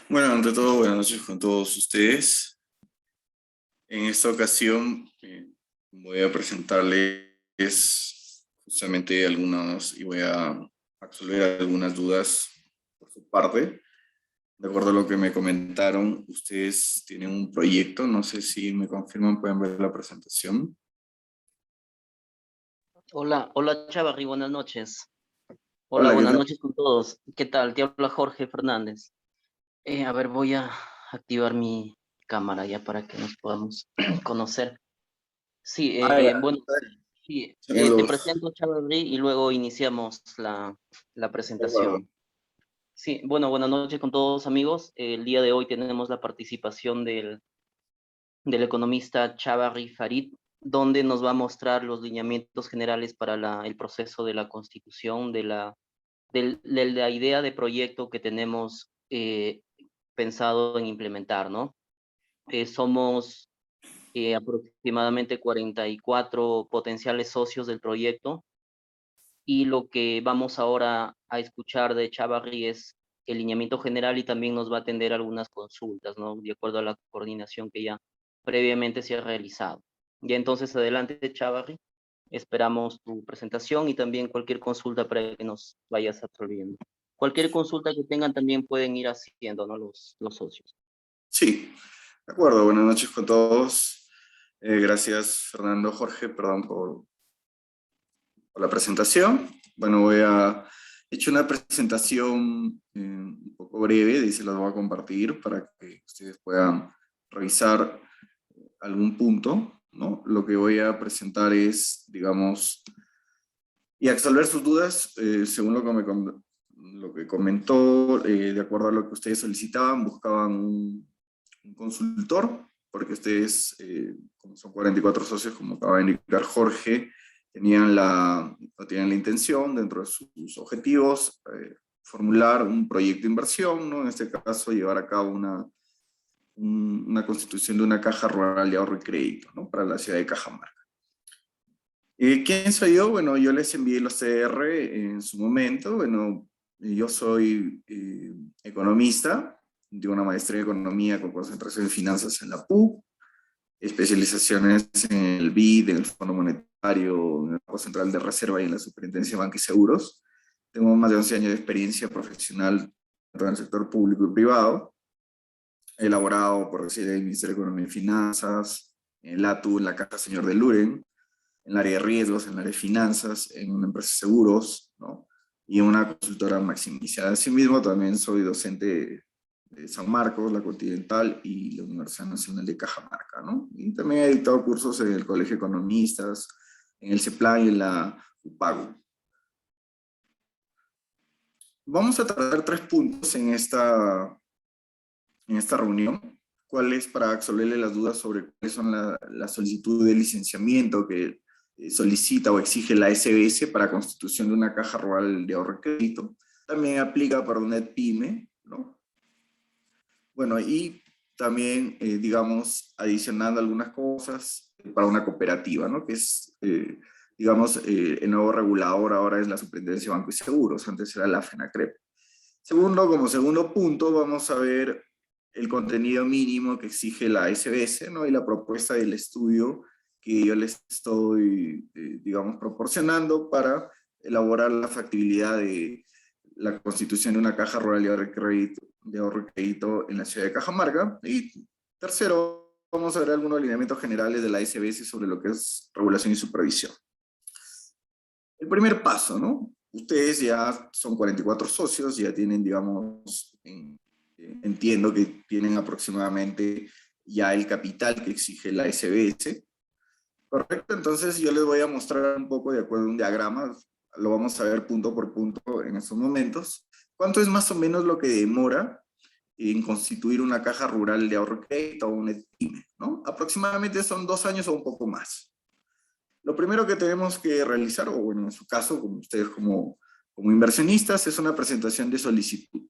Bueno, ante todo, buenas noches con todos ustedes. En esta ocasión voy a presentarles justamente algunas y voy a absolver algunas dudas por su parte. De acuerdo a lo que me comentaron, ustedes tienen un proyecto, no sé si me confirman, pueden ver la presentación. Hola, hola Chavarri, buenas noches. Hola, Hola, ¿qué buenas tal? noches con todos. ¿Qué tal? Te habla Jorge Fernández. A ver, voy a activar mi cámara ya para que nos podamos conocer. Sí, Ah, ya, bueno, sí, te segundo. presento Chavarri y luego iniciamos la De acuerdo. presentación. Sí, bueno, buenas noches con todos amigos. El día de hoy tenemos la participación del economista Chavarri Farid, donde nos va a mostrar los lineamientos generales para el proceso de la constitución de la idea de proyecto que tenemos pensado en implementar, ¿no? Somos aproximadamente 44 potenciales socios del proyecto y lo que vamos ahora a escuchar de Chavarri es el lineamiento general y también nos va a atender algunas consultas, ¿no? De acuerdo a la coordinación que ya previamente se ha realizado. Y entonces, adelante, Chavarri. Esperamos tu presentación y también cualquier consulta para que nos vayas absolviendo. Cualquier consulta que tengan también pueden ir haciendo, ¿no? Los socios. Sí, de acuerdo, buenas noches con todos. Gracias, Fernando, Jorge, perdón por la presentación. Bueno, he hecho una presentación un poco breve, y se las voy a compartir para que ustedes puedan revisar algún punto, ¿no? Lo que voy a presentar es, digamos, y absolver sus dudas, según lo que comentó, de acuerdo a lo que ustedes solicitaban, buscaban un consultor, porque ustedes, como son 44 socios, como acaba de indicar Jorge, tenían la intención, dentro de sus objetivos, formular un proyecto de inversión, ¿no? En este caso, llevar a cabo una constitución de una caja rural de ahorro y crédito, ¿no? Para la ciudad de Cajamarca. ¿Quién soy yo? Bueno, yo les envié los CR en su momento. Bueno, yo soy economista, tengo una maestría en economía con concentración en finanzas en la PUC, especializaciones en el BID, en el Fondo Monetario, en el Banco Central de Reserva y en la Superintendencia de Banca y Seguros. Tengo más de 11 años de experiencia profesional tanto en el sector público y privado. He elaborado por recién el Ministerio de Economía y Finanzas, en el ATU, en la Caja Señor de Luren, en el área de riesgos, en el área de finanzas, en una empresa de seguros, ¿no? Y en una consultora maximizada. Asimismo, también soy docente de San Marcos, la Continental y la Universidad Nacional de Cajamarca, ¿no? Y también he dictado cursos en el Colegio de Economistas, en el CEPLAN y en la UPAGU. Vamos a tratar tres puntos en esta reunión. ¿Cuál es para absolverle las dudas sobre cuáles son la solicitud de licenciamiento que solicita o exige la SBS para constitución de una caja rural de ahorro y crédito? También aplica para una PYME, ¿no? Bueno, y también, digamos, adicionando algunas cosas para una cooperativa, ¿no? Que es, digamos, el nuevo regulador ahora es la Superintendencia de Banco y Seguros, antes era la FENACREP. Como segundo punto, vamos a ver el contenido mínimo que exige la SBS, ¿no? Y la propuesta del estudio que yo les estoy, digamos, proporcionando para elaborar la factibilidad de la constitución de una caja rural de ahorro y crédito en la ciudad de Cajamarca. Y tercero, vamos a ver algunos lineamientos generales de la SBS sobre lo que es regulación y supervisión. El primer paso, ¿no? Ustedes ya son 44 socios, ya tienen, digamos, entiendo que tienen aproximadamente ya el capital que exige la SBS, ¿correcto? Entonces yo les voy a mostrar un poco de acuerdo a un diagrama, lo vamos a ver punto por punto en estos momentos. ¿Cuánto es más o menos lo que demora en constituir una caja rural de ahorro y crédito o un ETIME, ¿no? Aproximadamente son 2 años o un poco más. Lo primero que tenemos que realizar, o bueno, en su caso, como ustedes como inversionistas, es una presentación de solicitud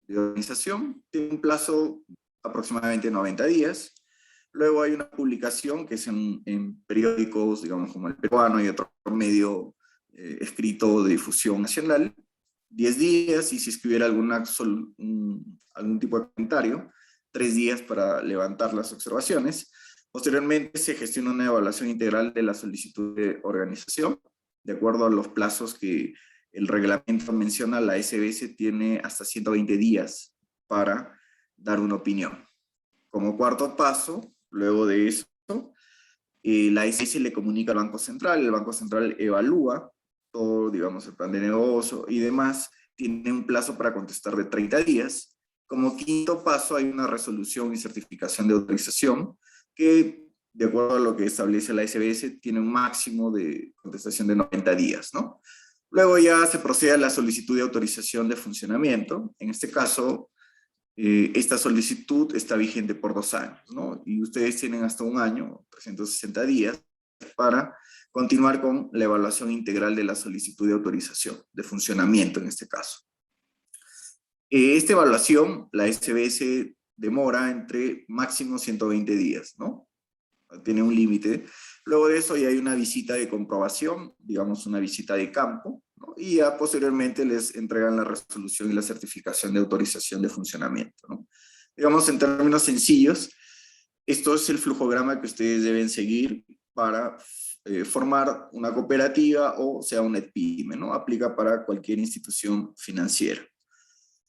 de organización. Tiene un plazo aproximadamente 90 días. Luego hay una publicación que es en periódicos, digamos, como El Peruano y otro medio escrito de difusión nacional. 10 días, y si escribiera algún tipo de comentario, 3 días para levantar las observaciones. Posteriormente se gestiona una evaluación integral de la solicitud de organización, de acuerdo a los plazos que el reglamento menciona. La SBS tiene hasta 120 días para dar una opinión. Como cuarto paso, luego de eso, la SBS le comunica al Banco Central, el Banco Central evalúa todo, digamos, el plan de negocio y demás, tiene un plazo para contestar de 30 días. Como quinto paso hay una resolución y certificación de autorización que, de acuerdo a lo que establece la SBS, tiene un máximo de contestación de 90 días, ¿no? Luego ya se procede a la solicitud de autorización de funcionamiento. En este caso, esta solicitud está vigente por 2 años, ¿no? Y ustedes tienen hasta un año, 360 días, para continuar con la evaluación integral de la solicitud de autorización, de funcionamiento en este caso. Esta evaluación, la SBS demora entre máximo 120 días, ¿no? Tiene un límite. Luego de eso ya hay una visita de comprobación, digamos una visita de campo, ¿no? Y ya posteriormente les entregan la resolución y la certificación de autorización de funcionamiento, ¿no? Digamos, en términos sencillos, esto es el flujograma que ustedes deben seguir para formar una cooperativa o sea una pyme, ¿no? Aplica para cualquier institución financiera.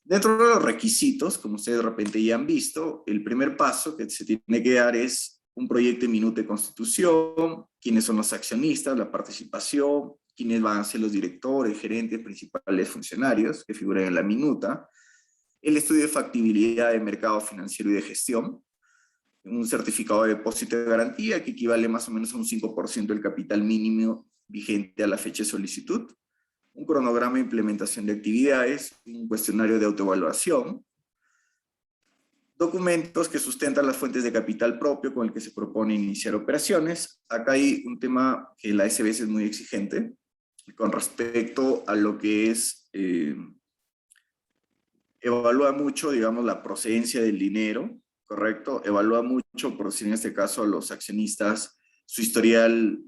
Dentro de los requisitos, como ustedes de repente ya han visto, el primer paso que se tiene que dar es un proyecto de minuta de constitución, quiénes son los accionistas, la participación, quiénes van a ser los directores, gerentes, principales funcionarios que figuran en la minuta, el estudio de factibilidad de mercado financiero y de gestión, un certificado de depósito de garantía que equivale más o menos a un 5% del capital mínimo vigente a la fecha de solicitud, un cronograma de implementación de actividades, un cuestionario de autoevaluación, documentos que sustentan las fuentes de capital propio con el que se propone iniciar operaciones. Acá hay un tema que la SBS es muy exigente con respecto a lo que es, evalúa mucho, digamos, la procedencia del dinero, ¿correcto? Evalúa mucho, por decir en este caso, a los accionistas, su historial,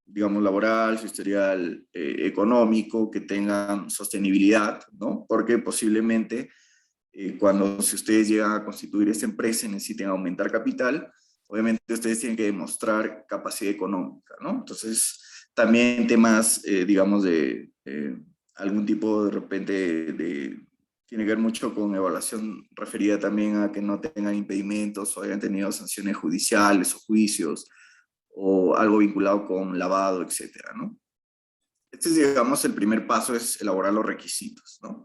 digamos, laboral, su historial económico, que tengan sostenibilidad, ¿no? Porque posiblemente si ustedes llegan a constituir esta empresa y necesiten aumentar capital, obviamente ustedes tienen que demostrar capacidad económica, ¿no? Entonces, también temas, digamos, de algún tipo de repente tiene que ver mucho con evaluación referida también a que no tengan impedimentos o hayan tenido sanciones judiciales o juicios, o algo vinculado con lavado, etcétera, ¿no? Este es, digamos, el primer paso, es elaborar los requisitos, ¿no?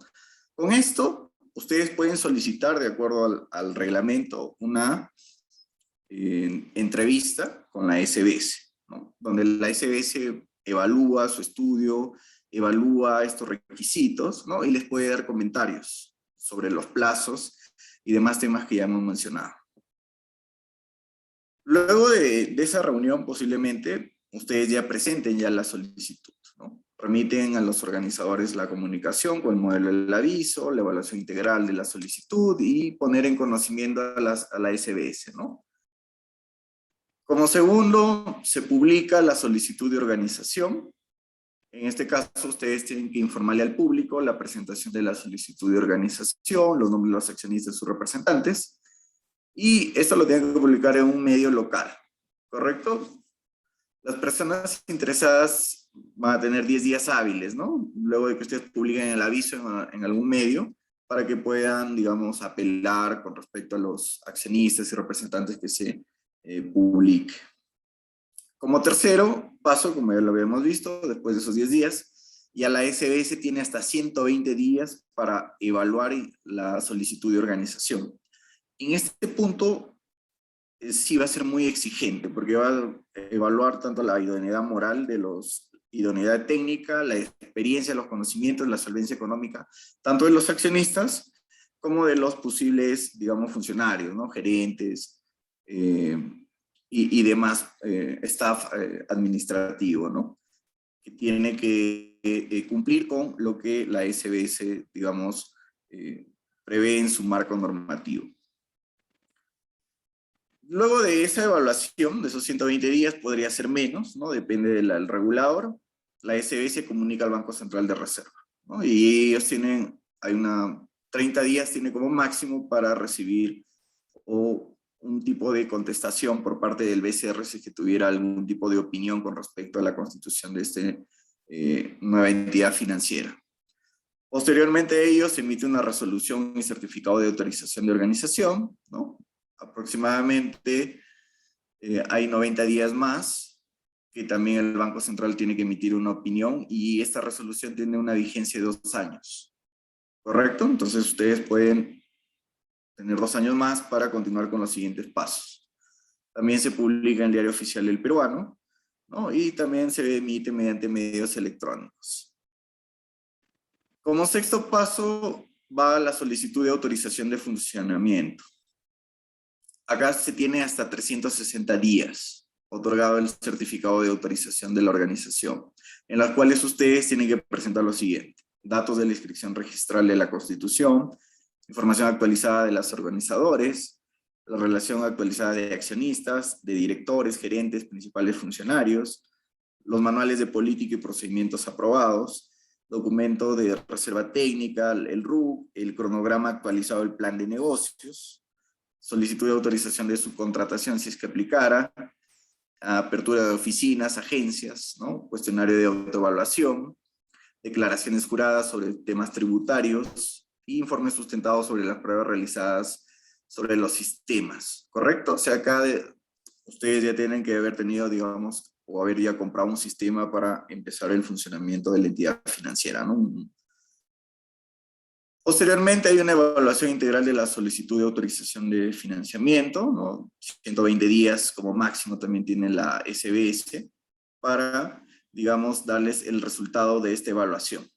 Con esto, ustedes pueden solicitar, de acuerdo al reglamento, una entrevista con la SBS, ¿no? Donde la SBS evalúa su estudio, evalúa estos requisitos, ¿no? Y les puede dar comentarios sobre los plazos y demás temas que ya hemos mencionado. Luego de esa reunión, posiblemente, ustedes ya presenten ya la solicitud, ¿no? Remiten a los organizadores la comunicación con el modelo del aviso, la evaluación integral de la solicitud y poner en conocimiento a la SBS, ¿no? Como segundo, se publica la solicitud de organización. En este caso, ustedes tienen que informarle al público la presentación de la solicitud de organización, los nombres de los accionistas y sus representantes. Y esto lo tienen que publicar en un medio local, ¿correcto? Las personas interesadas van a tener 10 días hábiles, ¿no? Luego de que ustedes publiquen el aviso en algún medio, para que puedan, digamos, apelar con respecto a los accionistas y representantes que se publique. Como tercero paso, como ya lo habíamos visto, después de esos 10 días, ya la SBS tiene hasta 120 días para evaluar la solicitud de organización. En este punto, sí va a ser muy exigente, porque va a evaluar tanto la idoneidad moral idoneidad técnica, la experiencia, los conocimientos, la solvencia económica, tanto de los accionistas como de los posibles, digamos, funcionarios, ¿no? Gerentes y demás staff administrativo, ¿no? Que tiene que cumplir con lo que la SBS, digamos, prevé en su marco normativo. Luego de esa evaluación, de esos 120 días, podría ser menos, ¿no? Depende del regulador. La SBS comunica al Banco Central de Reserva. ¿no? Y ellos tienen, 30 días tiene como máximo para recibir o un tipo de contestación por parte del BCR si que tuviera algún tipo de opinión con respecto a la constitución de esta nueva entidad financiera. Posteriormente a ello se emite una resolución y certificado de autorización de organización, ¿no? Aproximadamente hay 90 días más que también el Banco Central tiene que emitir una opinión y esta resolución tiene una vigencia de 2 años, ¿correcto? Entonces ustedes pueden tener 2 años más para continuar con los siguientes pasos. También se publica en el Diario Oficial del Peruano, ¿no? Y también se emite mediante medios electrónicos. Como sexto paso va la solicitud de autorización de funcionamiento. Acá se tiene hasta 360 días otorgado el certificado de autorización de la organización, en las cuales ustedes tienen que presentar lo siguiente: datos de la inscripción registral de la Constitución, información actualizada de los organizadores, la relación actualizada de accionistas, de directores, gerentes, principales funcionarios, los manuales de política y procedimientos aprobados, documento de reserva técnica, el RUC, el cronograma actualizado del plan de negocios, solicitud de autorización de subcontratación si es que aplicara, apertura de oficinas, agencias, ¿no? Cuestionario de autoevaluación, declaraciones juradas sobre temas tributarios y informes sustentados sobre las pruebas realizadas sobre los sistemas, ¿correcto? O sea, acá ustedes ya tienen que haber tenido, digamos, o haber ya comprado un sistema para empezar el funcionamiento de la entidad financiera, ¿no? Posteriormente hay una evaluación integral de la solicitud de autorización de financiamiento, ¿no? 120 días como máximo también tiene la SBS para, digamos, darles el resultado de esta evaluación.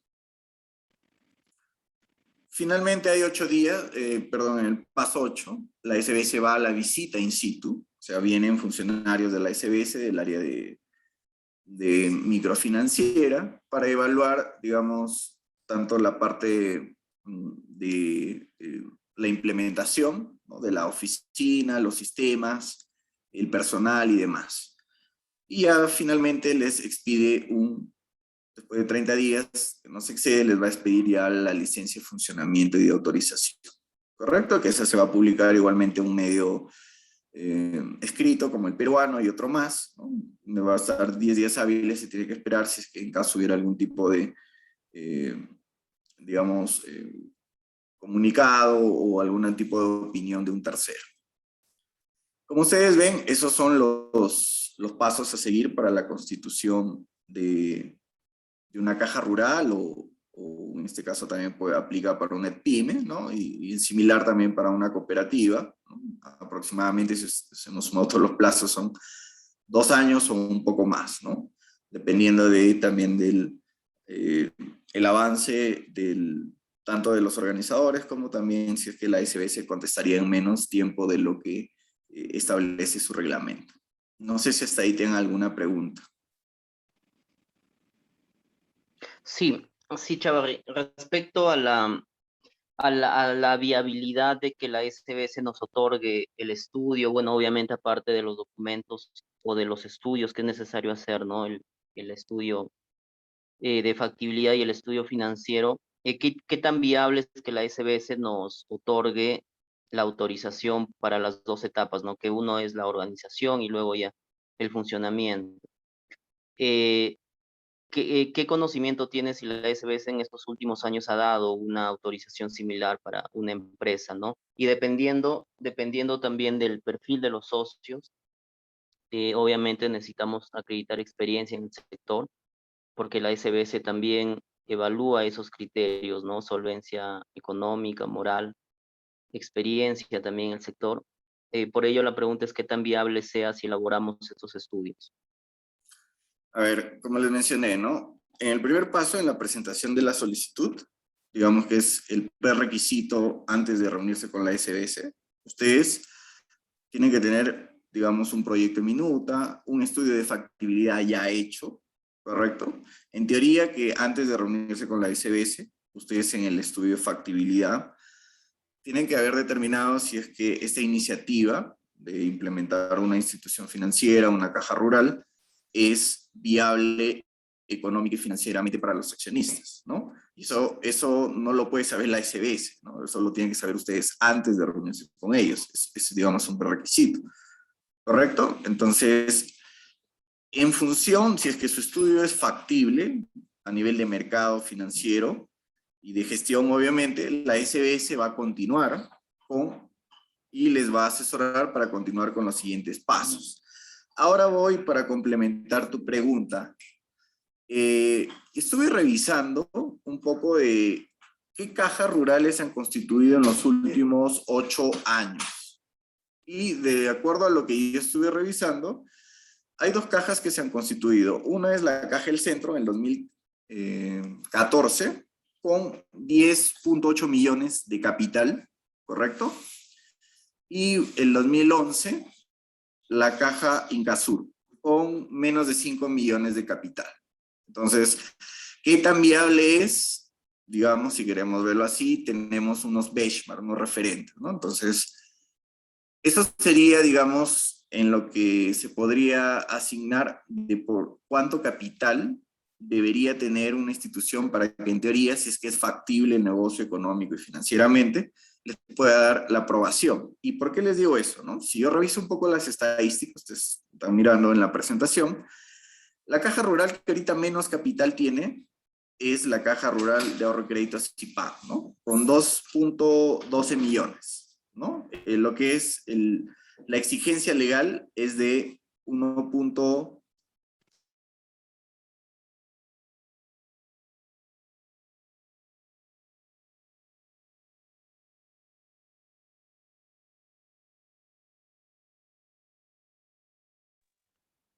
Finalmente hay 8 días, perdón, en el paso 8, la SBS va a la visita in situ, o sea, vienen funcionarios de la SBS del área de microfinanciera para evaluar, digamos, tanto la parte de la implementación, ¿no? De la oficina, los sistemas, el personal y demás. Y ya finalmente les expide después de 30 días, que no se excede, les va a expedir ya la licencia de funcionamiento y de autorización. ¿Correcto? Que esa se va a publicar igualmente en un medio escrito como el peruano y otro más, ¿no? Donde va a estar 10 días hábiles y tiene que esperar si es que en caso hubiera algún tipo de, digamos, comunicado o algún tipo de opinión de un tercero. Como ustedes ven, esos son los pasos a seguir para la constitución de una caja rural o en este caso también aplica para una pyme, ¿no? Y similar también para una cooperativa, ¿no? Aproximadamente, si hemos sumado todos los plazos, son 2 años o un poco más, ¿no? Dependiendo también del el avance tanto de los organizadores como también si es que la SBS contestaría en menos tiempo de lo que establece su reglamento. No sé si hasta ahí tienen alguna pregunta. Sí, sí, Chavarri. Respecto a la viabilidad de que la SBS nos otorgue el estudio, bueno, obviamente aparte de los documentos o de los estudios que es necesario hacer, ¿no? El estudio de factibilidad y el estudio financiero, ¿qué tan viable es que la SBS nos otorgue la autorización para las 2 etapas, ¿no? Que uno es la organización y luego ya el funcionamiento. ¿Qué conocimiento tienes si la SBS en estos últimos años ha dado una autorización similar para una empresa, ¿no? Y dependiendo también del perfil de los socios, obviamente necesitamos acreditar experiencia en el sector, porque la SBS también evalúa esos criterios, ¿no? Solvencia económica, moral, experiencia también en el sector. Por ello la pregunta es qué tan viable sea si elaboramos estos estudios. A ver, como les mencioné, ¿no? En el primer paso, en la presentación de la solicitud, digamos que es el prerequisito antes de reunirse con la SBS, ustedes tienen que tener, digamos, un proyecto en minuta, un estudio de factibilidad ya hecho, ¿correcto? En teoría que antes de reunirse con la SBS, ustedes en el estudio de factibilidad tienen que haber determinado si es que esta iniciativa de implementar una institución financiera, una caja rural, es viable económica y financieramente para los accionistas, ¿no? Y eso no lo puede saber la SBS, ¿no? Eso lo tienen que saber ustedes antes de reunirse con ellos. Es digamos, un prerequisito. ¿Correcto? Entonces, en función, si es que su estudio es factible a nivel de mercado financiero y de gestión, obviamente, la SBS va a continuar y les va a asesorar para continuar con los siguientes pasos. Ahora voy para complementar tu pregunta. Estuve revisando un poco de qué cajas rurales se han constituido en los últimos 8 años. Y de acuerdo a lo que yo estuve revisando, hay 2 cajas que se han constituido. Una es la Caja del Centro en el 2014 con 10.8 millones de capital, ¿correcto? Y el 2011, la Caja Incasur con menos de 5 millones de capital. Entonces, ¿qué tan viable es? Digamos, si queremos verlo así, tenemos unos benchmarks, unos referentes, ¿no? Entonces, eso sería, digamos, en lo que se podría asignar de por cuánto capital debería tener una institución para que, en teoría, si es que es factible el negocio económico y financieramente, les pueda dar la aprobación. ¿Y por qué les digo eso, no? Si yo reviso un poco las estadísticas, ustedes están mirando en la presentación, la caja rural que ahorita menos capital tiene es la Caja Rural de Ahorro y Crédito SIPAG, ¿no? Con 2.12 millones, ¿no? Lo que es la exigencia legal es de 1.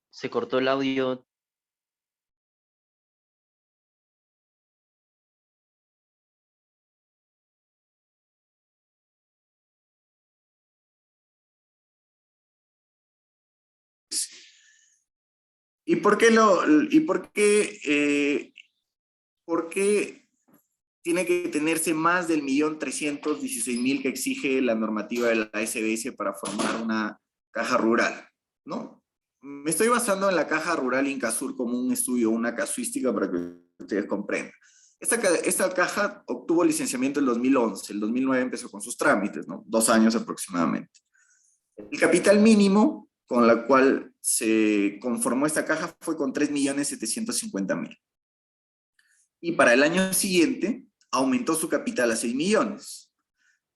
Se cortó el audio. ¿Y por qué por qué tiene que tenerse más del 1.316.000 que exige la normativa de la SBS para formar una caja rural, ¿no? Me estoy basando en la Caja Rural Incasur como un estudio, una casuística para que ustedes comprendan. Esta caja obtuvo licenciamiento en 2011, el 2009 empezó con sus trámites, ¿no? 2 años aproximadamente. El capital mínimo con la cual se conformó esta caja fue con 3.750.000. Y para el año siguiente aumentó su capital a 6 millones.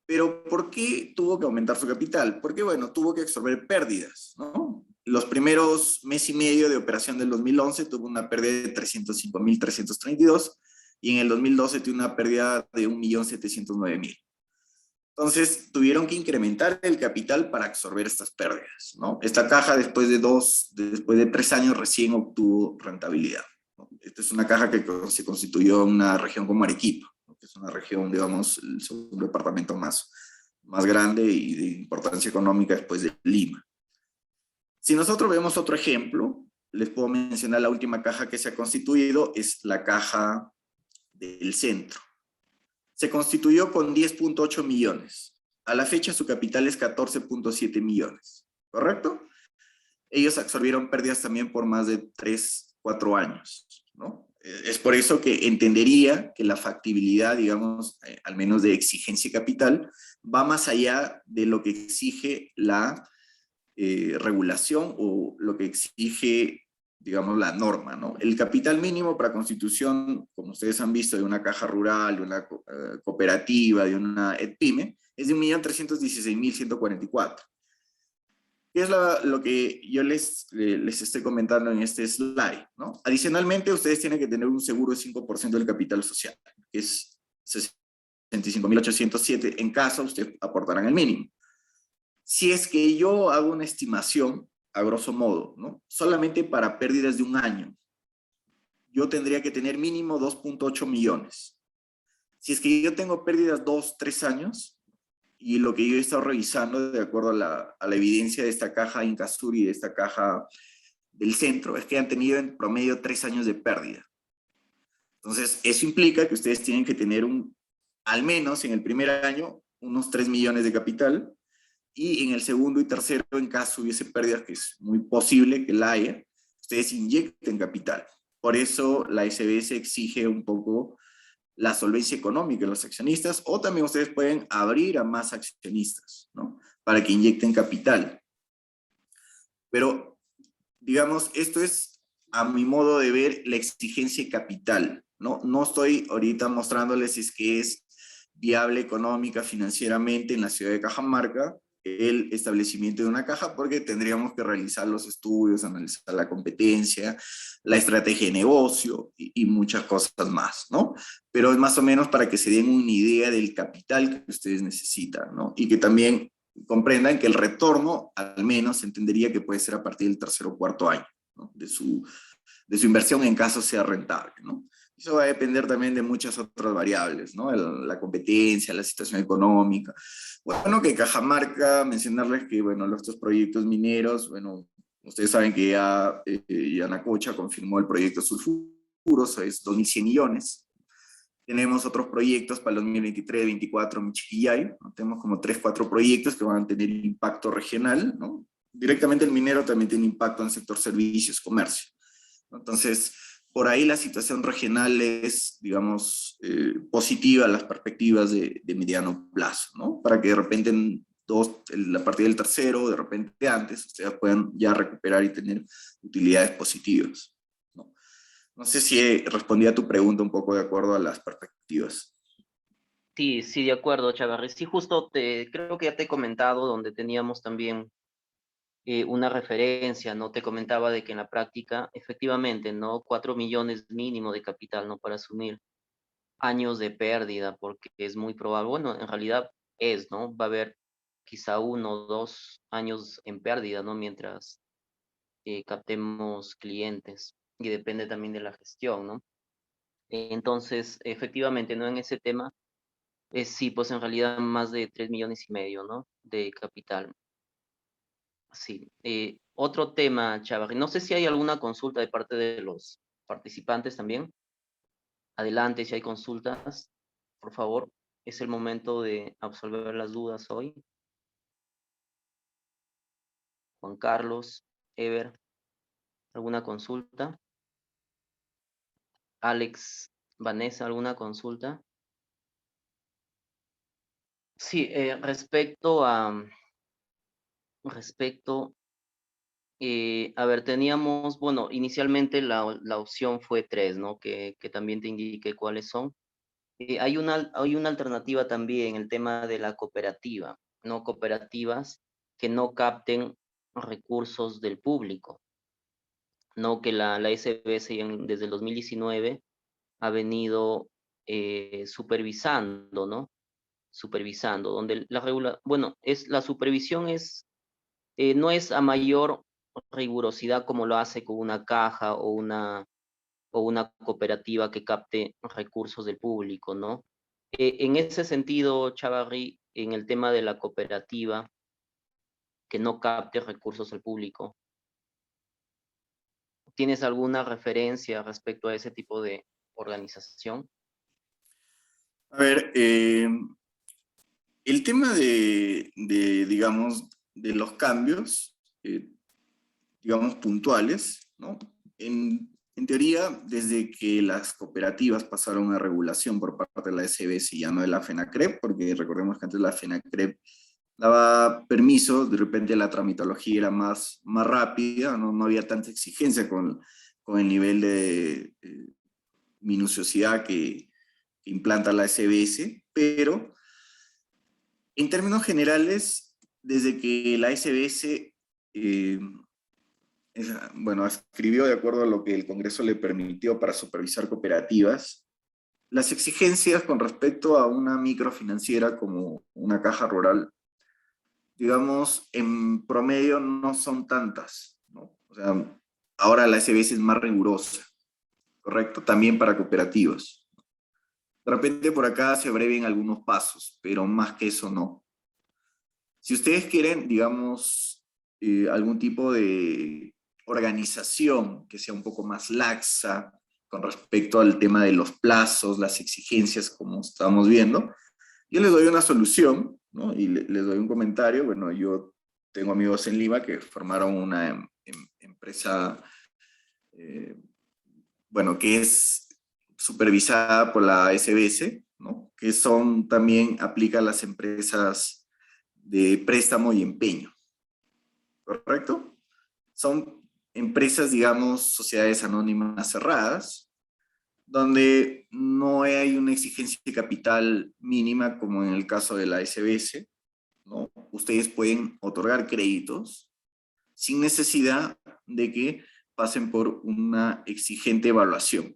Pero ¿por qué tuvo que aumentar su capital? Porque, bueno, tuvo que absorber pérdidas, ¿no? Los primeros mes y medio de operación del 2011 tuvo una pérdida de 305.332 y en el 2012 tuvo una pérdida de 1.709.000. Entonces, tuvieron que incrementar el capital para absorber estas pérdidas, ¿no? Esta caja, después de 3 años, recién obtuvo rentabilidad, ¿no? Esta es una caja que se constituyó en una región como Arequipa, ¿no? Que es una región, digamos, el segundo departamento más grande y de importancia económica después de Lima. Si nosotros vemos otro ejemplo, les puedo mencionar la última caja que se ha constituido, es la Caja del Centro. Se constituyó con 10.8 millones. A la fecha su capital es 14.7 millones, ¿correcto? Ellos absorbieron pérdidas también por más de 3, 4 años, ¿no? Es por eso que entendería que la factibilidad, digamos, al menos de exigencia capital, va más allá de lo que exige la regulación o lo que exige, digamos, la norma, ¿no? El capital mínimo para constitución, como ustedes han visto, de una caja rural, de una cooperativa, de una EDPYME, es de 1.316.144. ¿Qué es lo que yo les estoy comentando en este slide, ¿no? Adicionalmente, ustedes tienen que tener un seguro de 5% del capital social, que es 65.807. En caso, ustedes aportarán el mínimo. Si es que yo hago una estimación, a grosso modo, ¿no? Solamente para pérdidas de un año, yo tendría que tener mínimo 2.8 millones. Si es que yo tengo pérdidas 2, 3 años, y lo que yo he estado revisando de acuerdo a la evidencia de esta caja Incasur y de esta caja del centro, es que han tenido en promedio 3 años de pérdida. Entonces, eso implica que ustedes tienen que tener al menos en el primer año, unos 3 millones de capital, y en el segundo y tercero, en caso hubiese pérdidas, que es muy posible que la haya, ustedes inyecten capital. Por eso la SBS exige un poco la solvencia económica de los accionistas, o también ustedes pueden abrir a más accionistas, ¿no? Para que inyecten capital. Pero, digamos, esto es, a mi modo de ver, la exigencia de capital, ¿no? No estoy ahorita mostrándoles si es que es viable económica, financieramente en la ciudad de Cajamarca el establecimiento de una caja, porque tendríamos que realizar los estudios, analizar la competencia, la estrategia de negocio y muchas cosas más, ¿no? Pero es más o menos para que se den una idea del capital que ustedes necesitan, ¿no? Y que también comprendan que el retorno, al menos, se entendería que puede ser a partir del tercer o cuarto año, ¿no? de su inversión en caso sea rentable, ¿no? Eso va a depender también de muchas otras variables, ¿no? La competencia, la situación económica. Bueno, que Cajamarca, mencionarles que, bueno, estos proyectos mineros, bueno, ustedes saben que ya Yanacocha confirmó el proyecto Sulfuros, es 2.100 millones. Tenemos otros proyectos para el 2023, 2024, Michiquillay, ¿no? Tenemos como 3, 4 proyectos que van a tener impacto regional, ¿no? Directamente el minero también tiene impacto en el sector servicios, comercio. Entonces, por ahí la situación regional es, digamos, positiva, las perspectivas de mediano plazo, ¿no? Para que de repente a partir del tercero, de repente antes, ustedes puedan ya recuperar y tener utilidades positivas, ¿no? No sé si respondí a tu pregunta un poco de acuerdo a las perspectivas. Sí, sí, de acuerdo, Chavarri. Sí, justo creo que ya te he comentado donde teníamos también una referencia, ¿no? Te comentaba de que en la práctica, efectivamente, ¿no? 4 millones mínimo de capital, ¿no? Para asumir años de pérdida, porque es muy probable, bueno, en realidad ¿no? Va a haber quizá 1 o 2 años en pérdida, ¿no? Mientras captemos clientes, y depende también de la gestión, ¿no? Entonces, efectivamente, ¿no? En ese tema, sí, pues en realidad más de 3,5 millones, ¿no? De capital. Sí. Otro tema, Chavarri. No sé si hay alguna consulta de parte de los participantes también. Adelante, si hay consultas, por favor. Es el momento de absolver las dudas hoy. Juan Carlos, Ever, ¿alguna consulta? Alex, Vanessa, ¿alguna consulta? Sí, respecto, a ver, teníamos, bueno, inicialmente la opción fue 3, ¿no? Que también te indiqué cuáles son. Hay una alternativa también, el tema de la cooperativa, ¿no? Cooperativas que no capten recursos del público, ¿no? Que la SBS desde el 2019 ha venido supervisando, ¿no? Supervisando, donde bueno, la supervisión no es a mayor rigurosidad como lo hace con una caja o una cooperativa que capte recursos del público, ¿no? En ese sentido, Chavarri, en el tema de la cooperativa que no capte recursos del público, ¿tienes alguna referencia respecto a ese tipo de organización? A ver, el tema digamos, de los cambios, digamos, puntuales, ¿no? En teoría, desde que las cooperativas pasaron a regulación por parte de la SBS y ya no de la FENACREP, porque recordemos que antes la FENACREP daba permiso, de repente la tramitología era más rápida, no había tanta exigencia con el nivel de minuciosidad que implanta la SBS, pero en términos generales, desde que la SBS bueno, escribió de acuerdo a lo que el Congreso le permitió para supervisar cooperativas, las exigencias con respecto a una microfinanciera como una caja rural, digamos, en promedio no son tantas, ¿no? O sea, ahora la SBS es más rigurosa, ¿correcto? También para cooperativas. De repente por acá se abrevian algunos pasos, pero más que eso no. Si ustedes quieren, digamos, algún tipo de organización que sea un poco más laxa con respecto al tema de los plazos, las exigencias, como estamos viendo, yo les doy una solución, ¿no? Y les doy un comentario. Bueno, yo tengo amigos en Lima que formaron una empresa, bueno, que supervisada por la SBS, ¿no? Que son también, aplica a las empresas de préstamo y empeño, ¿correcto? Son empresas, digamos, sociedades anónimas cerradas, donde no hay una exigencia de capital mínima como en el caso de la SBS, ¿no? Ustedes pueden otorgar créditos sin necesidad de que pasen por una exigente evaluación.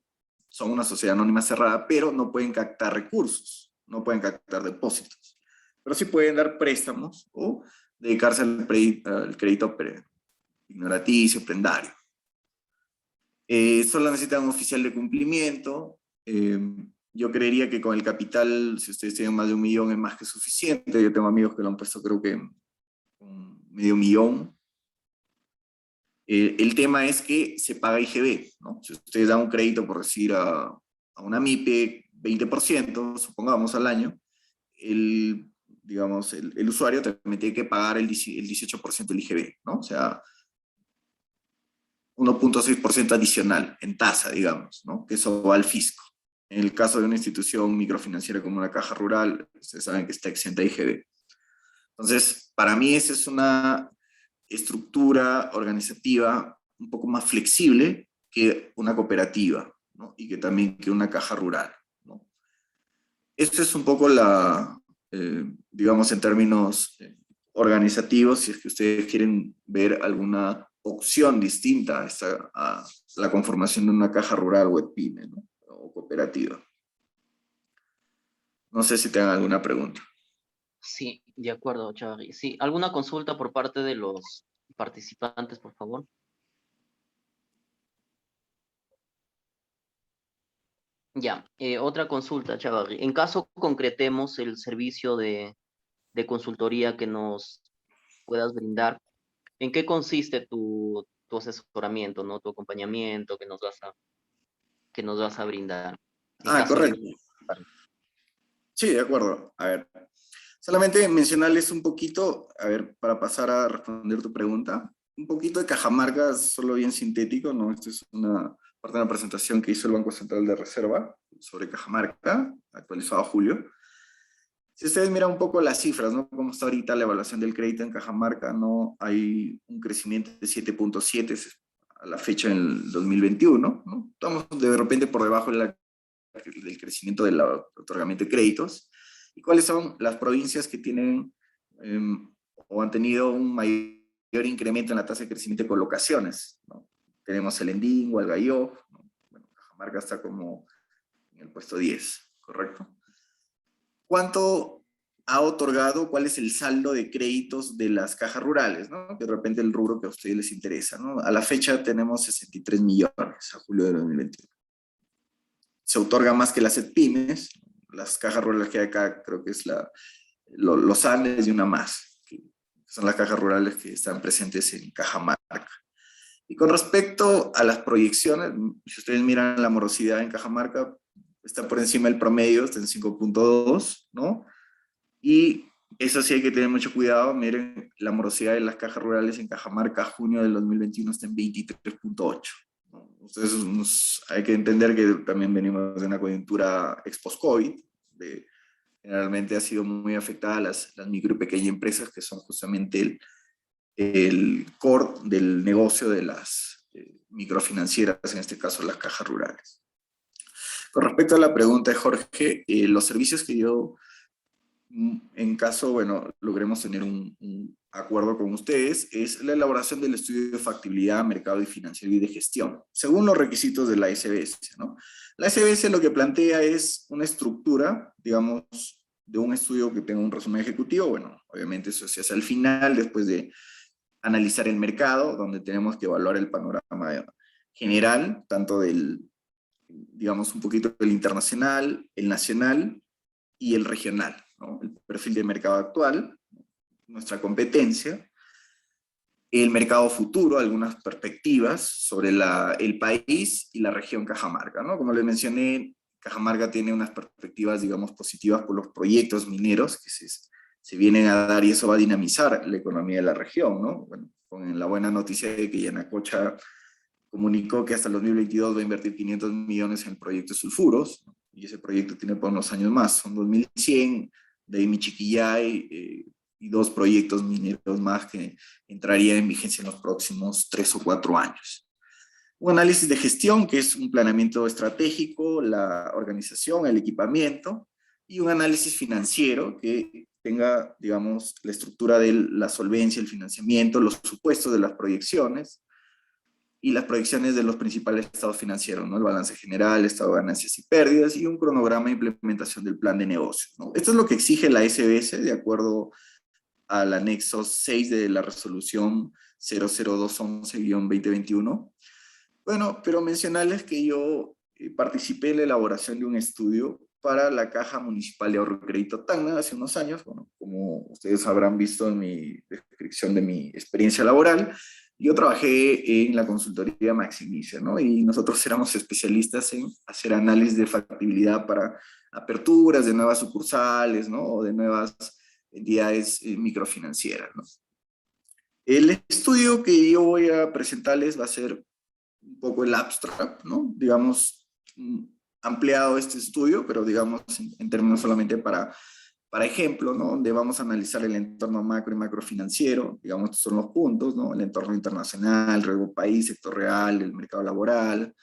Son una sociedad anónima cerrada, pero no pueden captar recursos, no pueden captar depósitos, pero sí pueden dar préstamos o dedicarse al crédito ignoraticio, prendario. Solo necesitan un oficial de cumplimiento. Yo creería que con el capital, si ustedes tienen más de 1 millón, es más que suficiente. Yo tengo amigos que lo han puesto, creo que con medio millón. El tema es que se paga IGB, ¿no? Si ustedes dan un crédito, por decir, a una MIPE, 20%, supongamos, al año, digamos, el usuario también tiene que pagar el 18% del IGB, ¿no? O sea, 1.6% adicional en tasa, digamos, ¿no? Que eso va al fisco. En el caso de una institución microfinanciera como una caja rural, ustedes saben que está exenta de IGB. Entonces, para mí esa es una estructura organizativa un poco más flexible que una cooperativa, ¿no? Y que también que una caja rural, ¿no? Esto es un poco digamos, en términos organizativos, si es que ustedes quieren ver alguna opción distinta a la conformación de una caja rural o pyme, ¿no? O cooperativa. No sé si tengan alguna pregunta. Sí, de acuerdo, Chavarri. Sí, ¿alguna consulta por parte de los participantes, por favor? Ya, otra consulta, Chavarri. En caso concretemos el servicio de consultoría que nos puedas brindar, ¿en qué consiste tu asesoramiento, ¿no? Tu acompañamiento que nos vas a brindar? En Ah, caso de... correcto. Sí, de acuerdo. A ver, solamente mencionarles un poquito, a ver, para pasar a responder tu pregunta, un poquito de Cajamarca, solo bien sintético, ¿no? Esta es una parte de una presentación que hizo el Banco Central de Reserva sobre Cajamarca, actualizado a julio. Si ustedes miran un poco las cifras, ¿no? Cómo está ahorita la evaluación del crédito en Cajamarca, ¿no? Hay un crecimiento de 7.7 a la fecha en el 2021, ¿no? Estamos de repente por debajo del crecimiento del otorgamiento de créditos. ¿Y cuáles son las provincias que tienen o han tenido un mayor incremento en la tasa de crecimiento de colocaciones, ¿no? Tenemos el Endingo, el Gayof, ¿no? Bueno, Cajamarca está como en el puesto 10, ¿correcto? ¿Cuánto ha otorgado? ¿Cuál es el saldo de créditos de las cajas rurales, ¿no? Que de repente el rubro que a ustedes les interesa, ¿no? A la fecha tenemos 63 millones a julio de 2021. Se otorga más que las pymes, las cajas rurales que hay acá, creo que es los Andes y una más, que son las cajas rurales que están presentes en Cajamarca. Y con respecto a las proyecciones, si ustedes miran la morosidad en Cajamarca, está por encima del promedio, está en 5.2, ¿no? Y eso sí hay que tener mucho cuidado. Miren, la morosidad de las cajas rurales en Cajamarca, junio del 2021, está en 23.8. ¿No? Ustedes hay que entender que también venimos de una coyuntura ex-post-COVID, generalmente ha sido muy afectada a las micro y pequeñas empresas, que son justamente el core del negocio de las microfinancieras, en este caso las cajas rurales. Con respecto a la pregunta de Jorge, los servicios que yo, en caso, bueno, logremos tener un acuerdo con ustedes, es la elaboración del estudio de factibilidad, mercado y financiero y de gestión, según los requisitos de la SBS, ¿no? La SBS lo que plantea es una estructura, digamos, de un estudio que tenga un resumen ejecutivo. Bueno, obviamente eso se hace al final, después de analizar el mercado, donde tenemos que evaluar el panorama general, tanto digamos, un poquito del internacional, el nacional y el regional, ¿no? El perfil de mercado actual, nuestra competencia, el mercado futuro, algunas perspectivas sobre el país y la región Cajamarca, ¿no? Como les mencioné, Cajamarca tiene unas perspectivas, digamos, positivas por los proyectos mineros que se vienen a dar, y eso va a dinamizar la economía de la región, ¿no? Bueno, con la buena noticia de que Yanacocha comunicó que hasta el 2022 va a invertir 500 millones en el proyecto de sulfuros, ¿no? Y ese proyecto tiene por unos años más, son 2100, de ahí Michiquillay, y 2 proyectos mineros más que entrarían en vigencia en los próximos 3 o 4 años. Un análisis de gestión, que es un planeamiento estratégico, la organización, el equipamiento, y un análisis financiero que tenga, digamos, la estructura de la solvencia, el financiamiento, los supuestos de las proyecciones y las proyecciones de los principales estados financieros, ¿no? El balance general, estado de ganancias y pérdidas, y un cronograma de implementación del plan de negocios, ¿no? Esto es lo que exige la SBS, de acuerdo al anexo 6 de la resolución 00211-2021. Bueno, pero mencionarles que yo participé en la elaboración de un estudio para la Caja Municipal de Ahorro y Crédito Tacna hace unos años, bueno, como ustedes habrán visto en mi descripción de mi experiencia laboral. Yo trabajé en la consultoría Maximicia, ¿no? Y nosotros éramos especialistas en hacer análisis de factibilidad para aperturas de nuevas sucursales, ¿no? O de nuevas entidades microfinancieras, ¿no? El estudio que yo voy a presentarles va a ser un poco el abstract, ¿no? Digamos, ampliado este estudio, pero digamos en términos solamente para ejemplo, ¿no? Donde vamos a analizar el entorno macro y macrofinanciero, digamos, estos son los puntos, ¿no? El entorno internacional, riesgo país, sector real, el mercado laboral,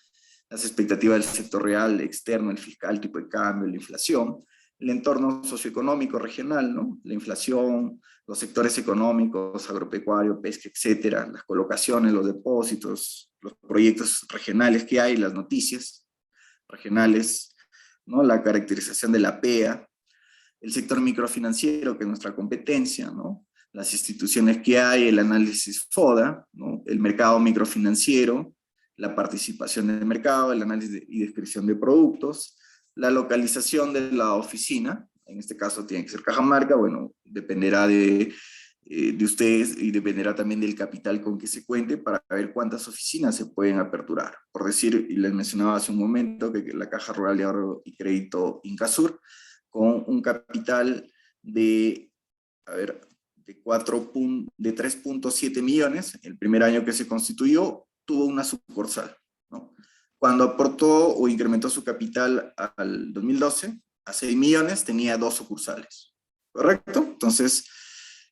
las expectativas del sector real, externo, el fiscal, tipo de cambio, la inflación, el entorno socioeconómico regional, ¿no? La inflación, los sectores económicos, agropecuario, pesca, etcétera, las colocaciones, los depósitos, los proyectos regionales que hay, las noticias regionales, ¿no? La caracterización de la PEA, el sector microfinanciero, que es nuestra competencia, ¿no? Las instituciones que hay, el análisis FODA, ¿no? El mercado microfinanciero, la participación en el mercado, el análisis y descripción de productos, la localización de la oficina, en este caso tiene que ser Cajamarca, bueno, dependerá de ustedes y dependerá también del capital con que se cuente para ver cuántas oficinas se pueden aperturar. Por decir, y les mencionaba hace un momento que la Caja Rural de Ahorro y Crédito Incasur, con un capital de, a ver, de 3.7 millones, el primer año que se constituyó, tuvo una sucursal, ¿no? Cuando aportó o incrementó su capital al 2012, a 6 millones, tenía 2 sucursales, ¿correcto? Entonces,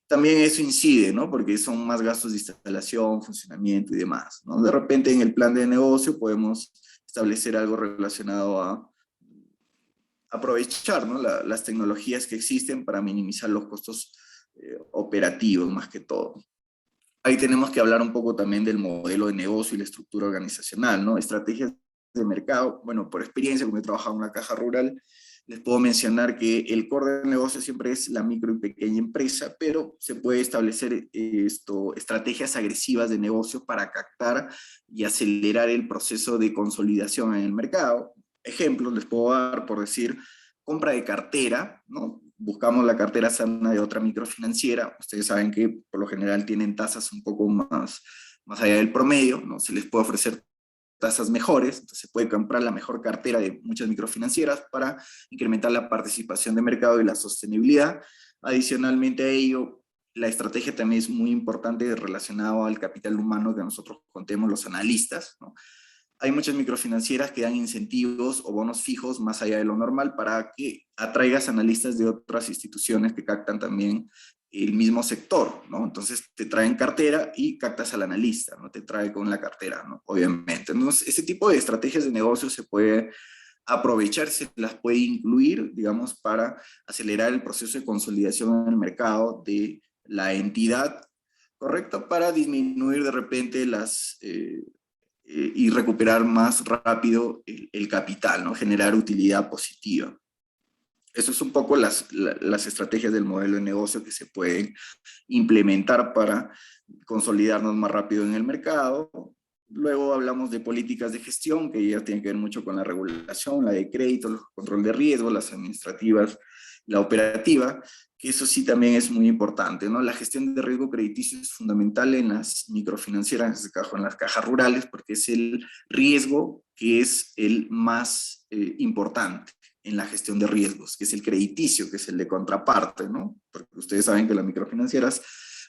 también eso incide, ¿no? Porque son más gastos de instalación, funcionamiento y demás, ¿no? De repente en el plan de negocio podemos establecer algo relacionado a aprovechar, ¿no? Las tecnologías que existen para minimizar los costos operativos más que todo. Ahí tenemos que hablar un poco también del modelo de negocio y la estructura organizacional, ¿no? Estrategias de mercado. Bueno, por experiencia, como he trabajado en una caja rural, les puedo mencionar que el core del negocio siempre es la micro y pequeña empresa, pero se puede establecer estrategias agresivas de negocio para captar y acelerar el proceso de consolidación en el mercado. Ejemplos les puedo dar, por decir, compra de cartera, ¿no? Buscamos la cartera sana de otra microfinanciera. Ustedes saben que por lo general tienen tasas un poco más allá del promedio, ¿no? Se les puede ofrecer tasas mejores, entonces se puede comprar la mejor cartera de muchas microfinancieras para incrementar la participación de mercado y la sostenibilidad. Adicionalmente a ello, la estrategia también es muy importante relacionada al capital humano que nosotros contemos los analistas, ¿no? Hay muchas microfinancieras que dan incentivos o bonos fijos más allá de lo normal para que atraigas analistas de otras instituciones que captan también el mismo sector, ¿no? Entonces te traen cartera y captas al analista, no te trae con la cartera, ¿no? Obviamente. Entonces, ese tipo de estrategias de negocio se puede aprovechar, se las puede incluir, digamos, para acelerar el proceso de consolidación en el mercado de la entidad, ¿correcto? Para disminuir de repente y recuperar más rápido el capital, ¿no? Generar utilidad positiva. Eso es un poco las estrategias del modelo de negocio que se pueden implementar para consolidarnos más rápido en el mercado. Luego hablamos de políticas de gestión, que ya tienen que ver mucho con la regulación, la de crédito, el control de riesgo, las administrativas, la operativa, que eso sí también es muy importante, ¿no? La gestión de riesgo crediticio es fundamental en las microfinancieras, en este caso en las cajas rurales, porque es el riesgo que es el más importante en la gestión de riesgos, que es el crediticio, que es el de contraparte, ¿no? Porque ustedes saben que las microfinancieras,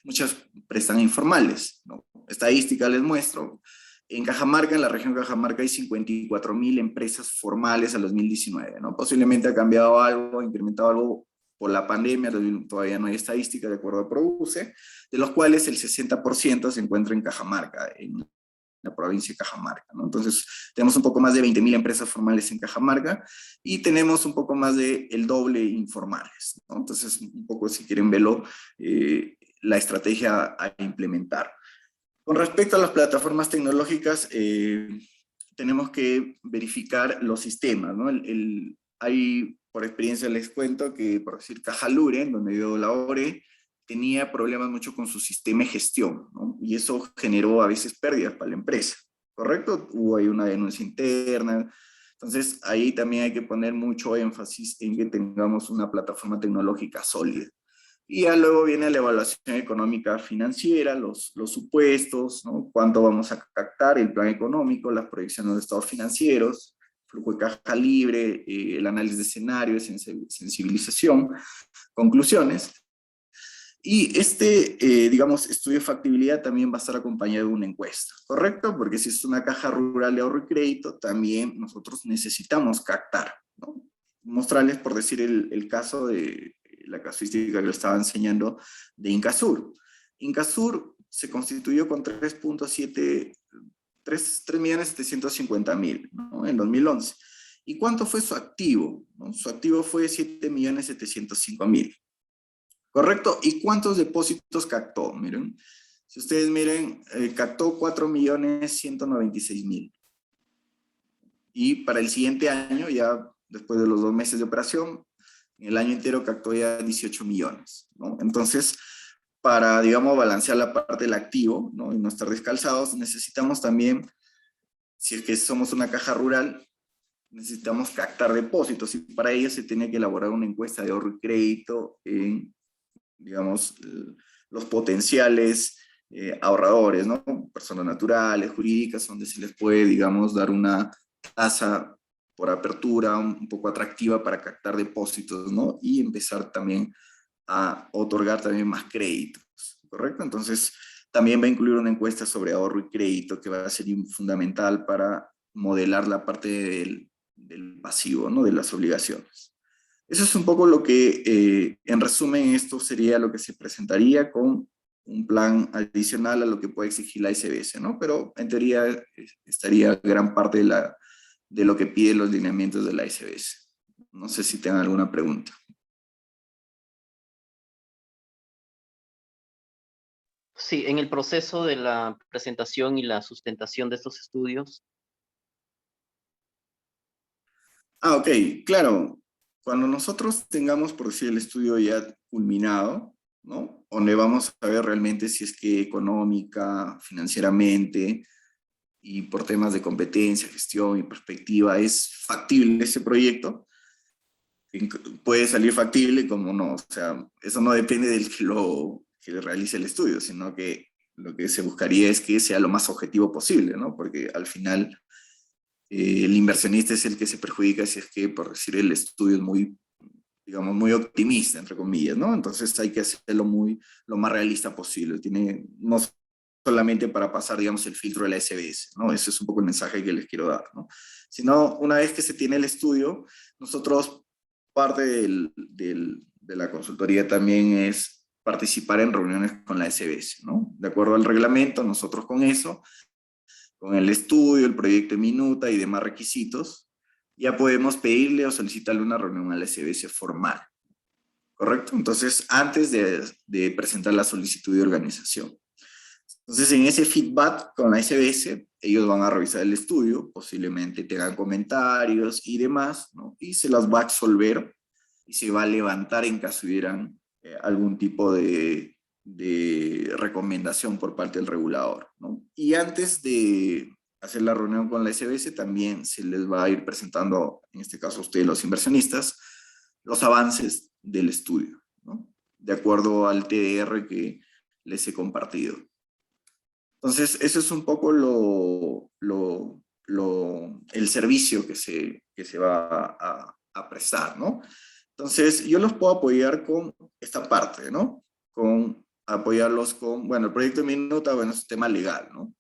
muchas prestan informales, ¿no? Estadística les muestro, En Cajamarca, en la región de Cajamarca, hay 54.000 empresas formales al 2019, ¿no? Posiblemente ha cambiado algo, ha incrementado algo por la pandemia, todavía no hay estadística de acuerdo a Produce, de los cuales el 60% se encuentra en Cajamarca, en la provincia de Cajamarca, ¿no? Entonces, tenemos un poco más de 20.000 empresas formales en Cajamarca y tenemos un poco más de el doble informales, ¿no? Entonces, un poco, si quieren verlo, la estrategia a implementar. Con respecto a las plataformas tecnológicas, tenemos que verificar los sistemas, ¿no? Hay, por experiencia les cuento que, por decir, Caja Luren, donde yo laboré, tenía problemas mucho con su sistema de gestión, ¿no? Y eso generó a veces pérdidas para la empresa, ¿correcto? Hubo ahí una denuncia interna. Entonces, ahí también hay que poner mucho énfasis en que tengamos una plataforma tecnológica sólida. Y ya luego viene la evaluación económica financiera, los supuestos, ¿no? Cuánto vamos a captar, el plan económico, las proyecciones de estados financieros, flujo de caja libre, el análisis de escenarios, sensibilización, conclusiones. Y digamos, estudio de factibilidad también va a estar acompañado de una encuesta, ¿correcto? Porque si es una caja rural de ahorro y crédito, también nosotros necesitamos captar, ¿no? Mostrarles, por decir, el caso de la casuística que le estaba enseñando de Incasur. Incasur se constituyó con 3.750.000, ¿no? En 2011. ¿Y cuánto fue su activo? ¿No? Su activo fue 7.705.000. ¿Correcto? ¿Y cuántos depósitos captó? Miren, si ustedes miren, captó 4.196.000. Y para el siguiente año, ya después de los 2 meses de operación, en el año entero captó ya 18 millones, ¿no? Entonces, para, digamos, balancear la parte del activo, ¿no? Y no estar descalzados, necesitamos también, si es que somos una caja rural, necesitamos captar depósitos, y para ello se tiene que elaborar una encuesta de ahorro y crédito en, digamos, los potenciales ahorradores, ¿no? Personas naturales, jurídicas, donde se les puede, digamos, dar una tasa por apertura un poco atractiva para captar depósitos, ¿no? Y empezar también a otorgar también más créditos, ¿correcto? Entonces, también va a incluir una encuesta sobre ahorro y crédito que va a ser fundamental para modelar la parte del pasivo, ¿no? De las obligaciones. Eso es un poco lo que, en resumen, esto sería lo que se presentaría con un plan adicional a lo que puede exigir la SBS, ¿no? Pero en teoría estaría gran parte de lo que piden los lineamientos de la SBS. No sé si tengan alguna pregunta. Sí, en el proceso de la presentación y la sustentación de estos estudios. Ok, claro. Cuando nosotros tengamos, por decir, el estudio ya culminado, ¿no? Donde vamos a ver realmente si es que económica, financieramente y por temas de competencia, gestión y perspectiva es factible ese proyecto, puede salir factible como no. O sea, eso no depende del que realice el estudio, sino que lo que se buscaría es que sea lo más objetivo posible, ¿no? Porque al final el inversionista es el que se perjudica si es que, por decir, el estudio es muy, digamos, muy optimista, entre comillas, ¿no? Entonces hay que hacerlo lo más realista posible. No solamente para pasar, digamos, el filtro de la SBS, ¿no? Ese es un poco el mensaje que les quiero dar, ¿no? Sino, una vez que se tiene el estudio, nosotros, parte de la consultoría también es participar en reuniones con la SBS, ¿no? De acuerdo al reglamento, nosotros con el estudio, el proyecto de minuta y demás requisitos, ya podemos pedirle o solicitarle una reunión a la SBS formal, ¿correcto? Entonces, antes de presentar la solicitud de organización. Entonces, en ese feedback con la SBS, ellos van a revisar el estudio, posiblemente tengan comentarios y demás, ¿no? Y se las va a absolver y se va a levantar en caso hubieran algún tipo de recomendación por parte del regulador, ¿no? Y antes de hacer la reunión con la SBS, también se les va a ir presentando, en este caso a ustedes los inversionistas, los avances del estudio, ¿no? De acuerdo al TDR que les he compartido. Entonces, eso es un poco el servicio que se va a prestar, ¿no? Entonces, yo los puedo apoyar con esta parte, ¿no? Con apoyarlos con, bueno, el proyecto de minuta, bueno, es un tema legal, ¿no?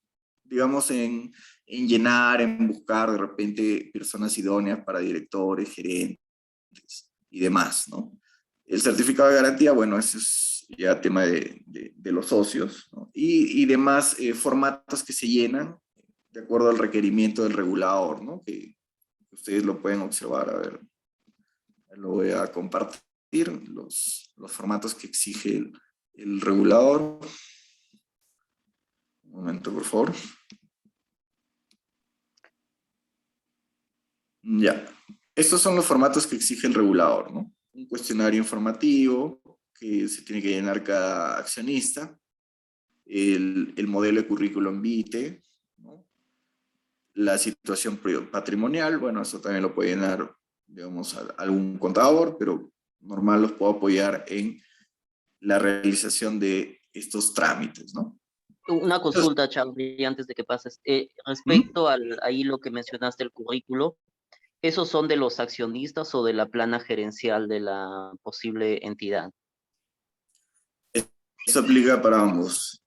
digamos, en llenar, en buscar de repente personas idóneas para directores, gerentes y demás, ¿no? El certificado de garantía, bueno, eso es ya tema de los socios, ¿no? Y demás formatos que se llenan de acuerdo al requerimiento del regulador, ¿no? Que ustedes lo pueden observar, a ver, lo voy a compartir, los formatos que exige el regulador. Un momento, por favor. Ya. Estos son los formatos que exige el regulador, ¿no? Un cuestionario informativo que se tiene que llenar cada accionista, el modelo de currículum vitae, ¿no? La situación patrimonial, bueno, eso también lo puede llenar, digamos, algún contador, pero normal los puedo apoyar en la realización de estos trámites, ¿no? Una Entonces, consulta, Charlie, antes de que pases. ¿mm? Respecto al, ahí lo que mencionaste, el currículo, ¿esos son de los accionistas o de la plana gerencial de la posible entidad? Esto aplica para ambos.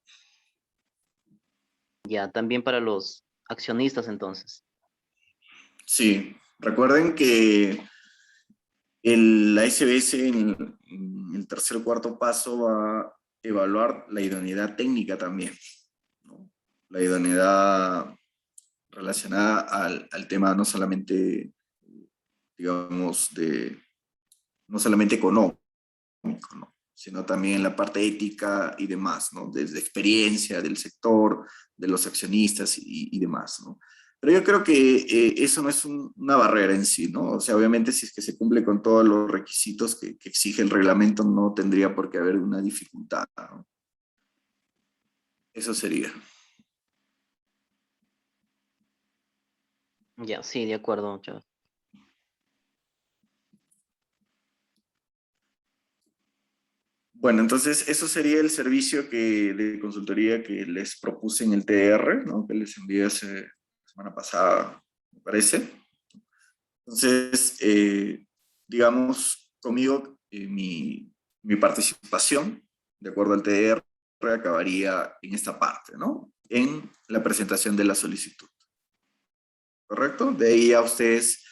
Ya, también para los accionistas entonces. Sí, recuerden que la SBS en el tercer o cuarto paso va a evaluar la idoneidad técnica también, ¿no? La idoneidad relacionada al tema no solamente, digamos, no solamente económico, ¿no? Sino también en la parte ética y demás, ¿no? Desde experiencia del sector, de los accionistas y demás, ¿no? Pero yo creo que eso no es una barrera en sí, ¿no? O sea, obviamente si es que se cumple con todos los requisitos que exige el reglamento, no tendría por qué haber una dificultad, ¿no? Eso sería. Ya, sí, de acuerdo, Charlie. Bueno, entonces eso sería el servicio de consultoría que les propuse en el TR, ¿no? Que les envié la semana pasada, me parece. Entonces, digamos, conmigo, mi participación, de acuerdo al TR, acabaría en esta parte, ¿no? En la presentación de la solicitud, ¿correcto? De ahí ya ustedes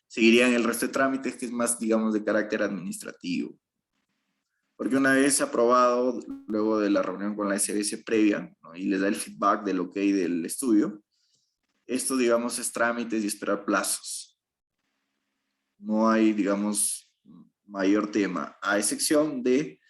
seguirían el resto de trámites, que es más, digamos, de carácter administrativo. Porque una vez aprobado, luego de la reunión con la SBS previa, ¿no? Y les da el feedback del ok del estudio, esto, digamos, es trámites y esperar plazos. No hay, digamos, mayor tema, a excepción de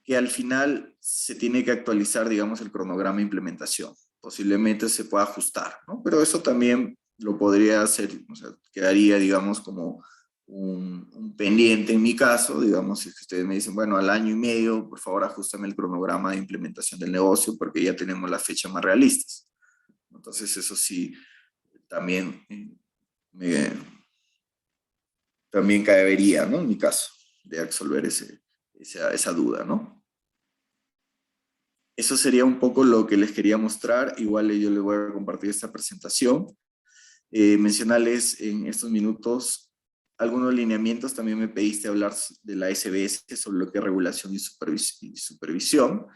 que al final se tiene que actualizar, digamos, el cronograma de implementación. Posiblemente se pueda ajustar, ¿no? Pero eso también lo podría hacer, o sea, quedaría, digamos, como un pendiente en mi caso, digamos, si ustedes me dicen, bueno, al año y medio, por favor, ajustame el cronograma de implementación del negocio porque ya tenemos las fechas más realistas. Entonces, eso sí, también me, también caería, ¿no? En mi caso, de absolver esa duda, ¿no? Eso sería un poco lo que les quería mostrar. Igual yo les voy a compartir esta presentación. Mencionarles en estos minutos algunos lineamientos. También me pediste hablar de la SBS sobre lo que es regulación y supervisión.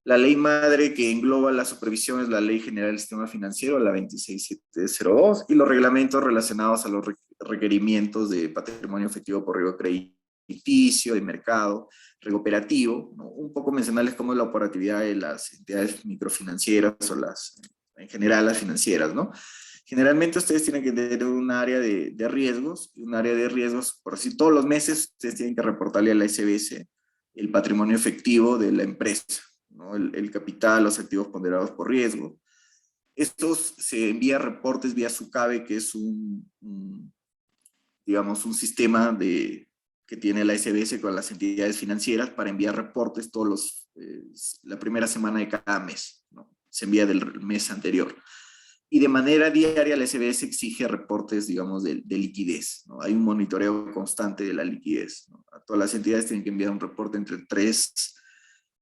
La ley madre que engloba la supervisión es la Ley General del Sistema Financiero, la 26702, y los reglamentos relacionados a los requerimientos de patrimonio efectivo por riesgo crediticio, de mercado, riesgo operativo, ¿no? Un poco mencionarles cómo es la operatividad de las entidades microfinancieras o en general las financieras, ¿no? Generalmente ustedes tienen que tener un área de riesgos, y un área de riesgos, por así todos los meses ustedes tienen que reportarle a la SBS el patrimonio efectivo de la empresa, ¿no? El capital, los activos ponderados por riesgo. Estos se envía reportes vía SUCAVE, que es digamos, un sistema que tiene la SBS con las entidades financieras para enviar reportes la primera semana de cada mes, ¿no? Se envía del mes anterior. Y de manera diaria la SBS exige reportes, digamos, de liquidez, ¿no? Hay un monitoreo constante de la liquidez, ¿no? A todas las entidades tienen que enviar un reporte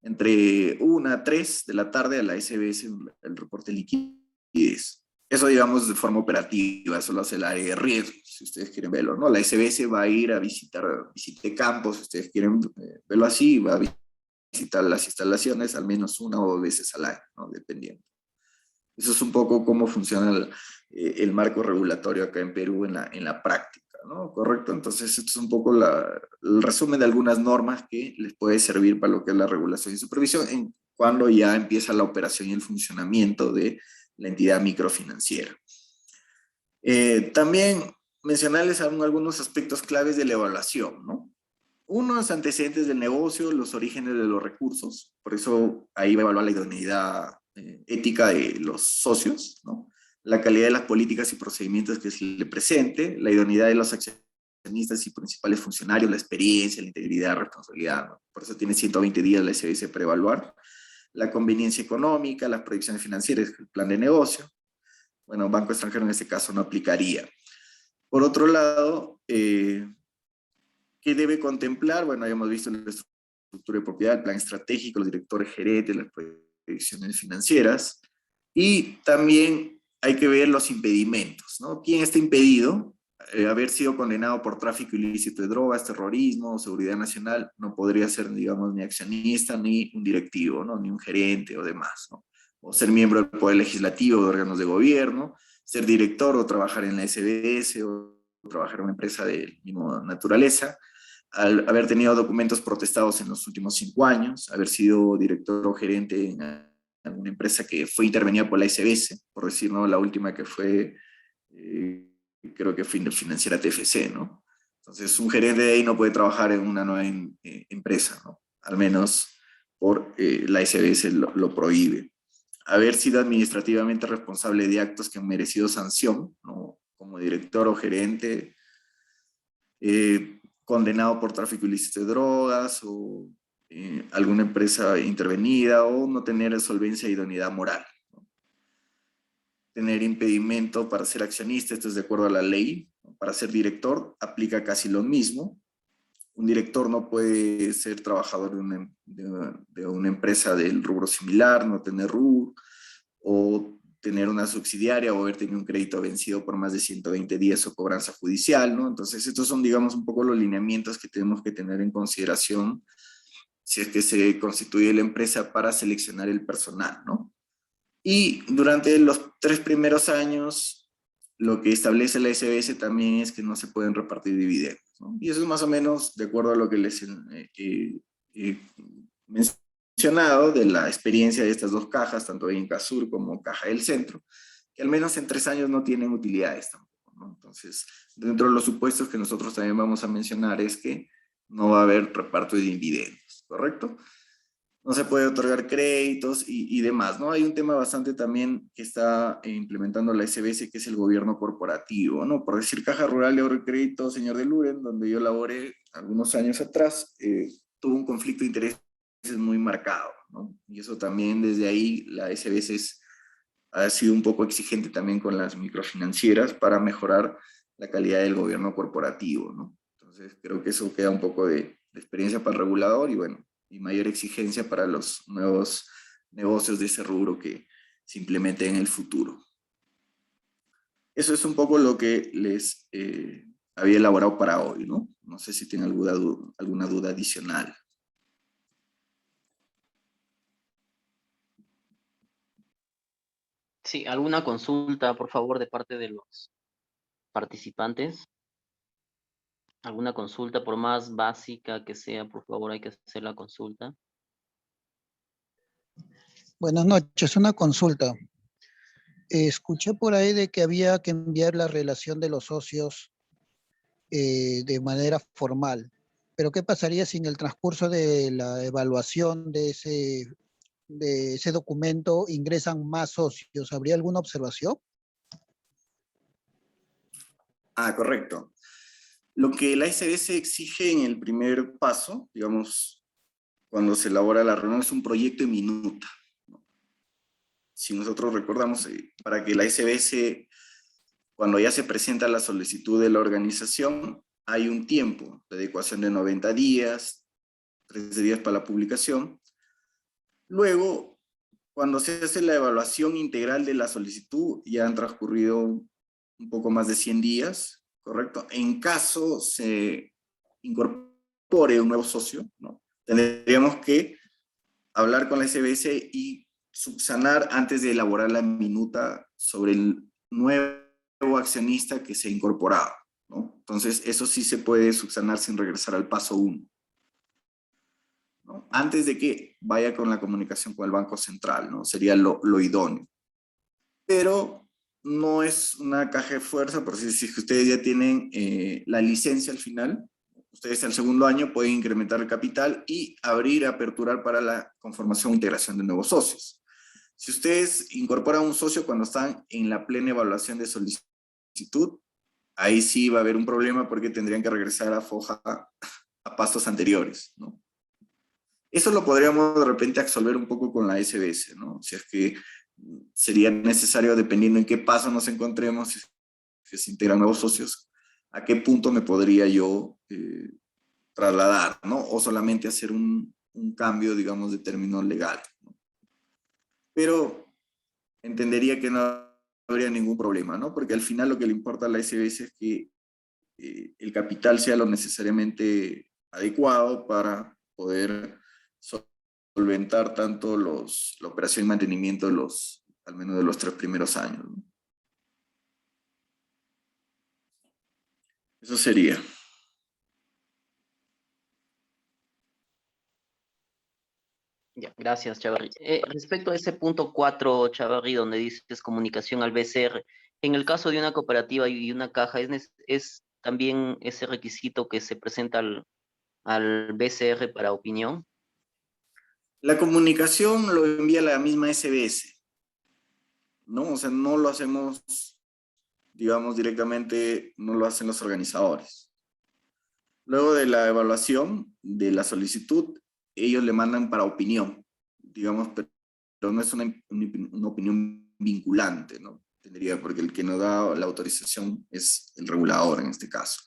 entre 1 a 3 de la tarde a la SBS, el reporte de liquidez. Eso, digamos, de forma operativa, eso lo hace el área de riesgo, si ustedes quieren verlo, ¿no? La SBS va a ir a visite campos, si ustedes quieren verlo así, va a visitar las instalaciones al menos 1 o 2 veces al año, ¿no? Dependiendo. Eso es un poco cómo funciona el marco regulatorio acá en Perú en la práctica, ¿no? ¿Correcto? Entonces, esto es un poco el resumen de algunas normas que les puede servir para lo que es la regulación y supervisión en cuando ya empieza la operación y el funcionamiento de la entidad microfinanciera. También mencionarles algunos aspectos claves de la evaluación, ¿no? Unos antecedentes del negocio, los orígenes de los recursos, por eso ahí va a evaluar la idoneidad ética de los socios, ¿no? La calidad de las políticas y procedimientos que se le presente, la idoneidad de los accionistas y principales funcionarios, la experiencia, la integridad, la responsabilidad, ¿no? Por eso tiene 120 días la SBS para evaluar. La conveniencia económica, las proyecciones financieras, el plan de negocio. Bueno, banco extranjero en este caso no aplicaría. Por otro lado, ¿qué debe contemplar? Bueno, ya hemos visto la estructura de propiedad, el plan estratégico, los directores gerentes, las proyecciones financieras. Y también hay que ver los impedimentos, ¿no? ¿Quién está impedido? Haber sido condenado por tráfico ilícito de drogas, terrorismo, seguridad nacional, no podría ser, digamos, ni accionista, ni un directivo, ¿no? Ni un gerente o demás, ¿no? O ser miembro del Poder Legislativo de órganos de gobierno, ser director o trabajar en la SBS o trabajar en una empresa de misma naturaleza, al haber tenido documentos protestados en los últimos 5 años, haber sido director o gerente en alguna empresa que fue intervenida por la SBS, por decir, ¿no? La última que fue, creo que fue financiera TFC, ¿no? Entonces, un gerente de ahí no puede trabajar en una nueva empresa, ¿no? Al menos por la SBS lo prohíbe. Haber sido administrativamente responsable de actos que han merecido sanción, ¿no? Como director o gerente, condenado por tráfico ilícito de drogas o alguna empresa intervenida, o no tener solvencia e idoneidad moral, ¿no? Tener impedimento para ser accionista, esto es de acuerdo a la ley. Para ser director aplica casi lo mismo. Un director no puede ser trabajador de una empresa del rubro similar, no tener RUR, o tener una subsidiaria o haber tenido un crédito vencido por más de 120 días o cobranza judicial, ¿no? Entonces, estos son, digamos, un poco los lineamientos que tenemos que tener en consideración si es que se constituye la empresa para seleccionar el personal, ¿no? Y durante los 3 primeros años, lo que establece la SBS también es que no se pueden repartir dividendos, ¿no? Y eso es más o menos de acuerdo a lo que les mencionado de la experiencia de estas dos cajas, tanto en Incasur como Caja del Centro, que al menos en 3 años no tienen utilidades tampoco, ¿no? Entonces, dentro de los supuestos que nosotros también vamos a mencionar es que no va a haber reparto de dividendos, ¿correcto? No se puede otorgar créditos y demás, ¿no? Hay un tema bastante también que está implementando la SBS, que es el gobierno corporativo, ¿no? Por decir, Caja Rural de Ahorro y Crédito, señor de Luren, donde yo laboré algunos años atrás, tuvo un conflicto de intereses muy marcado, ¿no? Y eso también desde ahí la SBS ha sido un poco exigente también con las microfinancieras para mejorar la calidad del gobierno corporativo, ¿no? Entonces creo que eso queda un poco de experiencia para el regulador y bueno, y mayor exigencia para los nuevos negocios de ese rubro que se implementen en el futuro. Eso es un poco lo que les había elaborado para hoy, ¿no? No sé si tienen alguna duda adicional. Sí, alguna consulta, por favor, de parte de los participantes. Alguna consulta, por más básica que sea, por favor, hay que hacer la consulta. Buenas noches, una consulta. Escuché por ahí de que había que enviar la relación de los socios de manera formal, pero ¿qué pasaría si en el transcurso de la evaluación de ese documento ingresan más socios? ¿Habría alguna observación? Ah, correcto. Lo que la SBS exige en el primer paso, digamos, cuando se elabora la reunión, es un proyecto de minuta. Si nosotros recordamos, para que la SBS, cuando ya se presenta la solicitud de la organización, hay un tiempo de adecuación de 90 días, 13 días para la publicación. Luego, cuando se hace la evaluación integral de la solicitud, ya han transcurrido un poco más de 100 días, ¿correcto? En caso se incorpore un nuevo socio, ¿no? Tendríamos que hablar con la SBS y subsanar antes de elaborar la minuta sobre el nuevo accionista que se ha incorporado, ¿no? Entonces, eso sí se puede subsanar sin regresar al paso 1, ¿no? Antes de que vaya con la comunicación con el Banco Central, ¿no? Sería lo idóneo. Pero no es una caja de fuerza, por si ustedes ya tienen la licencia al final, ustedes al segundo año pueden incrementar el capital y abrir, aperturar para la conformación e integración de nuevos socios. Si ustedes incorporan un socio cuando están en la plena evaluación de solicitud, ahí sí va a haber un problema porque tendrían que regresar a Foja a pasos anteriores, ¿no? Eso lo podríamos de repente absolver un poco con la SBS, ¿no? Si es que sería necesario, dependiendo en qué paso nos encontremos, si se integran nuevos socios, a qué punto me podría yo trasladar, ¿no? O solamente hacer un cambio, digamos, de término legal, ¿no? Pero entendería que no habría ningún problema, ¿no? Porque al final lo que le importa a la SBS es que el capital sea lo necesariamente adecuado para poder solventar tanto la operación y mantenimiento al menos de los 3 primeros años, ¿no? Eso sería. Ya, gracias, Chavarri. Respecto a ese punto 4, Chavarri, donde dices comunicación al BCR, en el caso de una cooperativa y una caja, ¿es también ese requisito que se presenta al BCR para opinión? La comunicación lo envía la misma SBS, ¿no? O sea, no lo hacemos, digamos, directamente, no lo hacen los organizadores. Luego de la evaluación de la solicitud, ellos le mandan para opinión, digamos, pero no es una opinión vinculante, ¿no? Tendría, porque el que nos da la autorización es el regulador en este caso.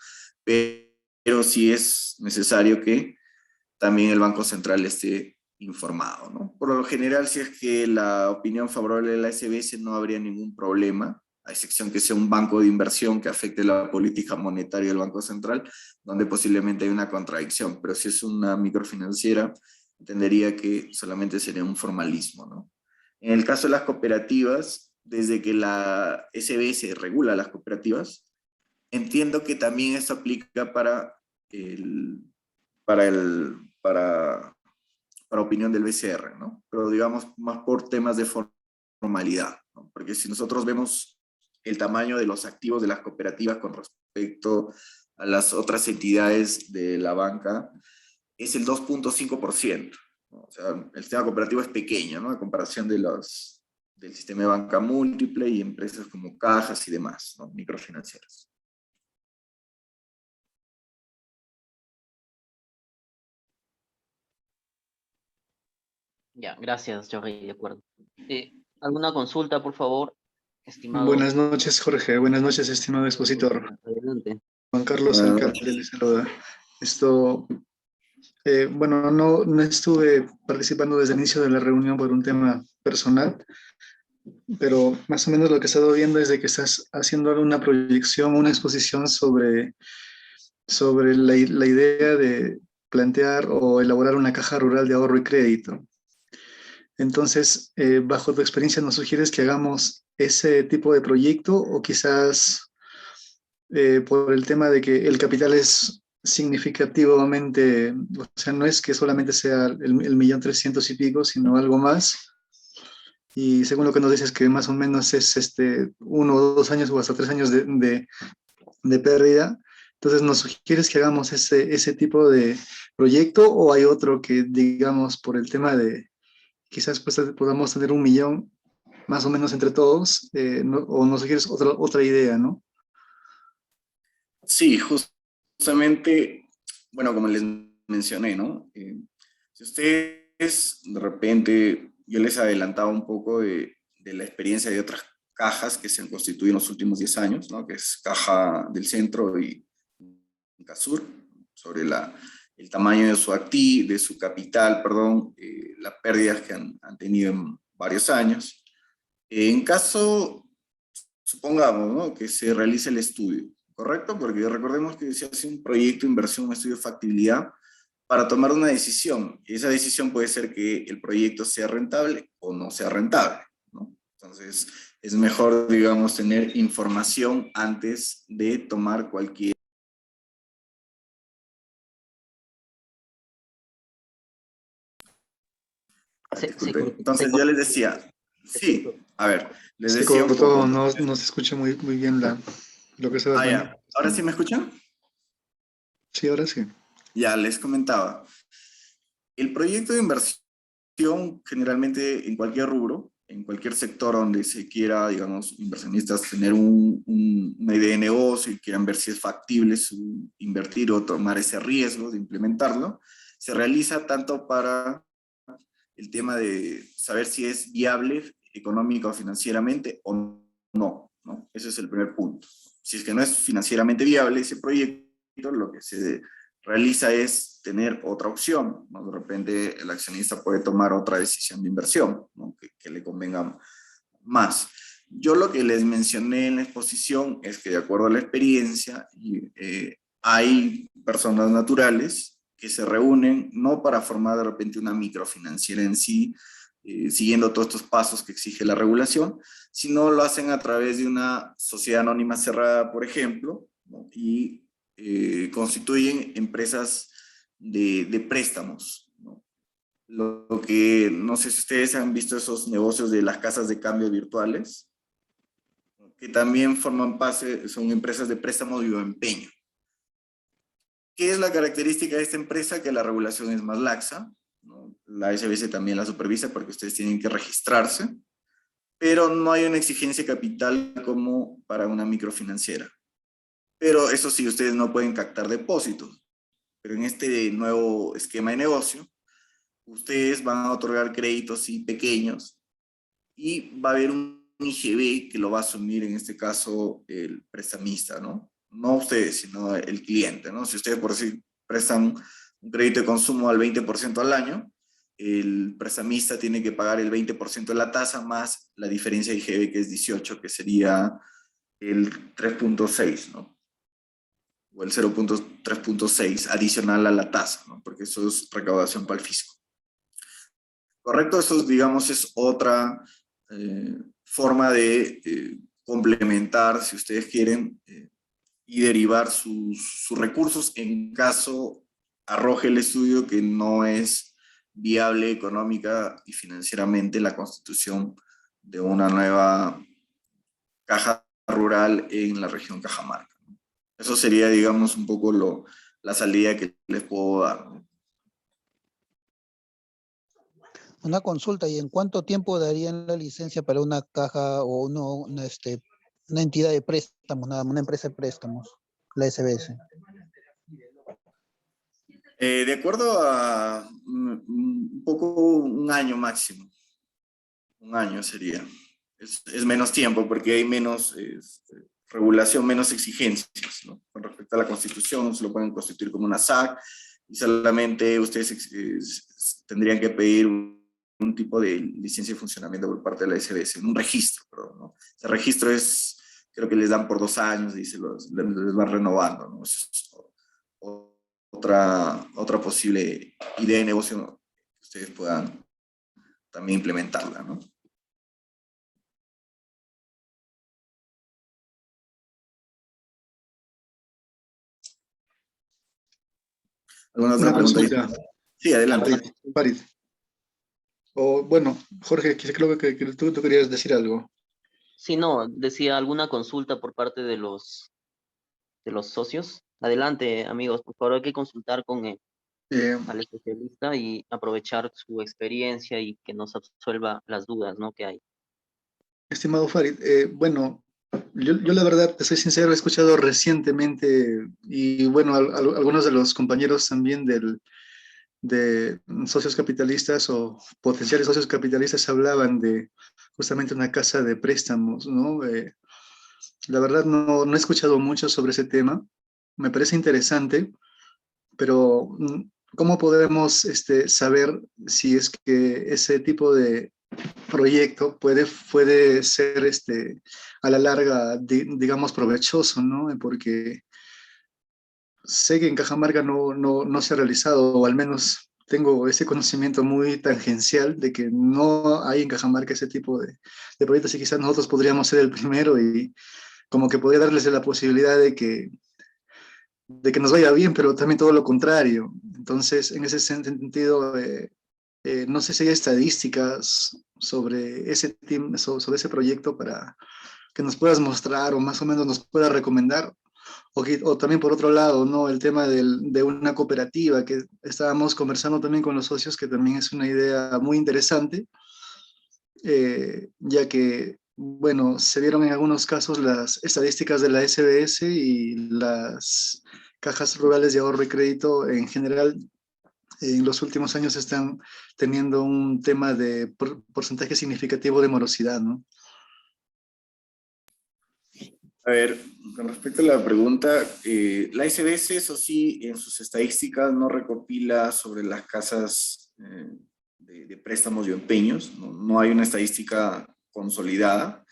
Pero sí es necesario que también el Banco Central esté informado, ¿no? Por lo general, si es que la opinión favorable de la SBS, no habría ningún problema, a excepción que sea un banco de inversión que afecte la política monetaria del Banco Central, donde posiblemente hay una contradicción, pero si es una microfinanciera, entendería que solamente sería un formalismo, ¿no? En el caso de las cooperativas, desde que la SBS regula las cooperativas, entiendo que también eso aplica para, el, para, para opinión del BCR, ¿no? Pero digamos más por temas de formalidad, ¿no? Porque si nosotros vemos el tamaño de los activos de las cooperativas con respecto a las otras entidades de la banca, es el 2.5%, ¿no? O sea, el sistema cooperativo es pequeño, ¿no? A comparación del sistema de banca múltiple y empresas como cajas y demás, ¿no? Microfinancieras. Ya, gracias, Chavarri, de acuerdo. ¿Alguna consulta, por favor, estimado? Buenas noches, Jorge. Buenas noches, estimado expositor. Adelante. Juan Carlos Alcalde le saluda. Bueno, no estuve participando desde el inicio de la reunión por un tema personal, pero más o menos lo que he estado viendo es de que estás haciendo una proyección, una exposición sobre la idea de plantear o elaborar una caja rural de ahorro y crédito. Entonces, bajo tu experiencia, ¿nos sugieres que hagamos ese tipo de proyecto o quizás por el tema de que el capital es significativamente, o sea, no es que solamente sea el 1.300.000 y pico, sino algo más? Y según lo que nos dices, que más o menos es 1 o 2 años o hasta 3 años de pérdida. Entonces, ¿nos sugieres que hagamos ese tipo de proyecto o hay otro que, digamos, por el tema de quizás pues, podamos tener 1 millón más o menos entre todos, o nos sugieres otra idea, ¿no? Sí, justamente, bueno, como les mencioné, ¿no? Si ustedes de repente, yo les adelantaba un poco de la experiencia de otras cajas que se han constituido en los últimos 10 años, ¿no? Que es Caja del Centro y Incasur, sobre el tamaño de su capital, perdón, las pérdidas que han tenido en varios años. En caso, supongamos, ¿no? Que se realice el estudio, ¿correcto? Porque recordemos que se hace un proyecto de inversión, un estudio de factibilidad, para tomar una decisión. Y esa decisión puede ser que el proyecto sea rentable o no sea rentable, ¿no? Entonces, es mejor, digamos, tener información antes de tomar cualquier... Disculpen. Entonces, yo les decía, sí, a ver, les Se decía un poco... cortó, no se escucha muy bien lo que estabas Ya. ¿Ahora sí manifestando. me escuchan? Sí, ahora sí. Ya, les comentaba. El proyecto de inversión, generalmente en cualquier rubro, en cualquier sector donde se quiera, digamos, inversionistas tener una idea de negocio y quieran ver si es factible invertir o tomar ese riesgo de implementarlo, se realiza tanto para el tema de saber si es viable económica o financieramente o no, ¿no? Ese es el primer punto. Si es que no es financieramente viable ese proyecto, lo que se realiza es tener otra opción, ¿no? De repente el accionista puede tomar otra decisión de inversión, ¿no? Que le convenga más. Yo lo que les mencioné en la exposición es que de acuerdo a la experiencia, hay personas naturales que se reúnen no para formar de repente una microfinanciera en sí, siguiendo todos estos pasos que exige la regulación, sino lo hacen a través de una sociedad anónima cerrada, por ejemplo, ¿no? Y constituyen empresas de préstamos, ¿no? Lo que, no sé si ustedes han visto esos negocios de las casas de cambio virtuales, que también forman parte, son empresas de préstamo y empeño. ¿Qué es la característica de esta empresa? Que la regulación es más laxa, ¿no? La SBS también la supervisa porque ustedes tienen que registrarse, pero no hay una exigencia de capital como para una microfinanciera. Pero eso sí, ustedes no pueden captar depósitos. Pero en este nuevo esquema de negocio, ustedes van a otorgar créditos sí, pequeños y va a haber un IGB que lo va a asumir en este caso el prestamista, ¿no? No ustedes, sino el cliente, ¿no? Si ustedes por sí prestan un crédito de consumo al 20% al año, el prestamista tiene que pagar el 20% de la tasa más la diferencia de IGB que es 18, que sería el 3.6, ¿no? O el 0.3.6 adicional a la tasa, ¿no? Porque eso es recaudación para el fisco. Correcto, eso digamos es otra forma de complementar, si ustedes quieren, y derivar sus recursos en caso arroje el estudio que no es viable económica y financieramente la constitución de una nueva caja rural en la región Cajamarca. Eso sería, digamos, un poco la salida que les puedo dar, ¿no? Una consulta, ¿y en cuánto tiempo darían la licencia para una caja o una entidad de préstamos, una empresa de préstamos, la SBS? De acuerdo a un poco un año máximo, un año sería. Es menos tiempo porque hay menos regulación, menos exigencias, ¿no? Con respecto a la constitución, se lo pueden constituir como una SAC y solamente ustedes tendrían que pedir un tipo de licencia de funcionamiento por parte de la SBS, un registro, perdón, ¿no? Ese registro es, creo que les dan por 2 años y les van renovando, ¿no? Eso es otra posible idea de negocio que ustedes puedan también implementarla, ¿no? ¿Alguna otra Una pregunta? consulta, Sí, adelante. Farid. O bueno, Jorge, creo que tú querías decir algo. Sí, no, decía alguna consulta por parte de los socios. Adelante, amigos, por favor, hay que consultar con Eh, al especialista y aprovechar su experiencia y que nos absuelva las dudas, ¿no? Que hay. Estimado Farid, bueno, yo la verdad, te soy sincero, he escuchado recientemente y bueno, algunos de los compañeros también de socios capitalistas o potenciales socios capitalistas hablaban de justamente una casa de préstamos, ¿no? La verdad no he escuchado mucho sobre ese tema, me parece interesante, pero ¿cómo podemos saber si es que ese tipo de proyecto puede ser a la larga, digamos, provechoso, ¿no? Porque sé que en Cajamarca no se ha realizado, o al menos tengo ese conocimiento muy tangencial de que no hay en Cajamarca ese tipo de proyectos y quizás nosotros podríamos ser el primero y como que podría darles la posibilidad de que nos vaya bien, pero también todo lo contrario. Entonces, en ese sentido, no sé si hay estadísticas sobre sobre ese proyecto para que nos puedas mostrar o más o menos nos puedas recomendar. O también por otro lado, ¿no? El tema de una cooperativa que estábamos conversando también con los socios, que también es una idea muy interesante, ya que, bueno, se vieron en algunos casos las estadísticas de la SBS y las cajas rurales de ahorro y crédito en general en los últimos años están teniendo un tema de porcentaje significativo de morosidad, ¿no? A ver, con respecto a la pregunta, la SBS, eso sí, en sus estadísticas no recopila sobre las casas de préstamos y empeños, ¿no? No hay una estadística consolidada,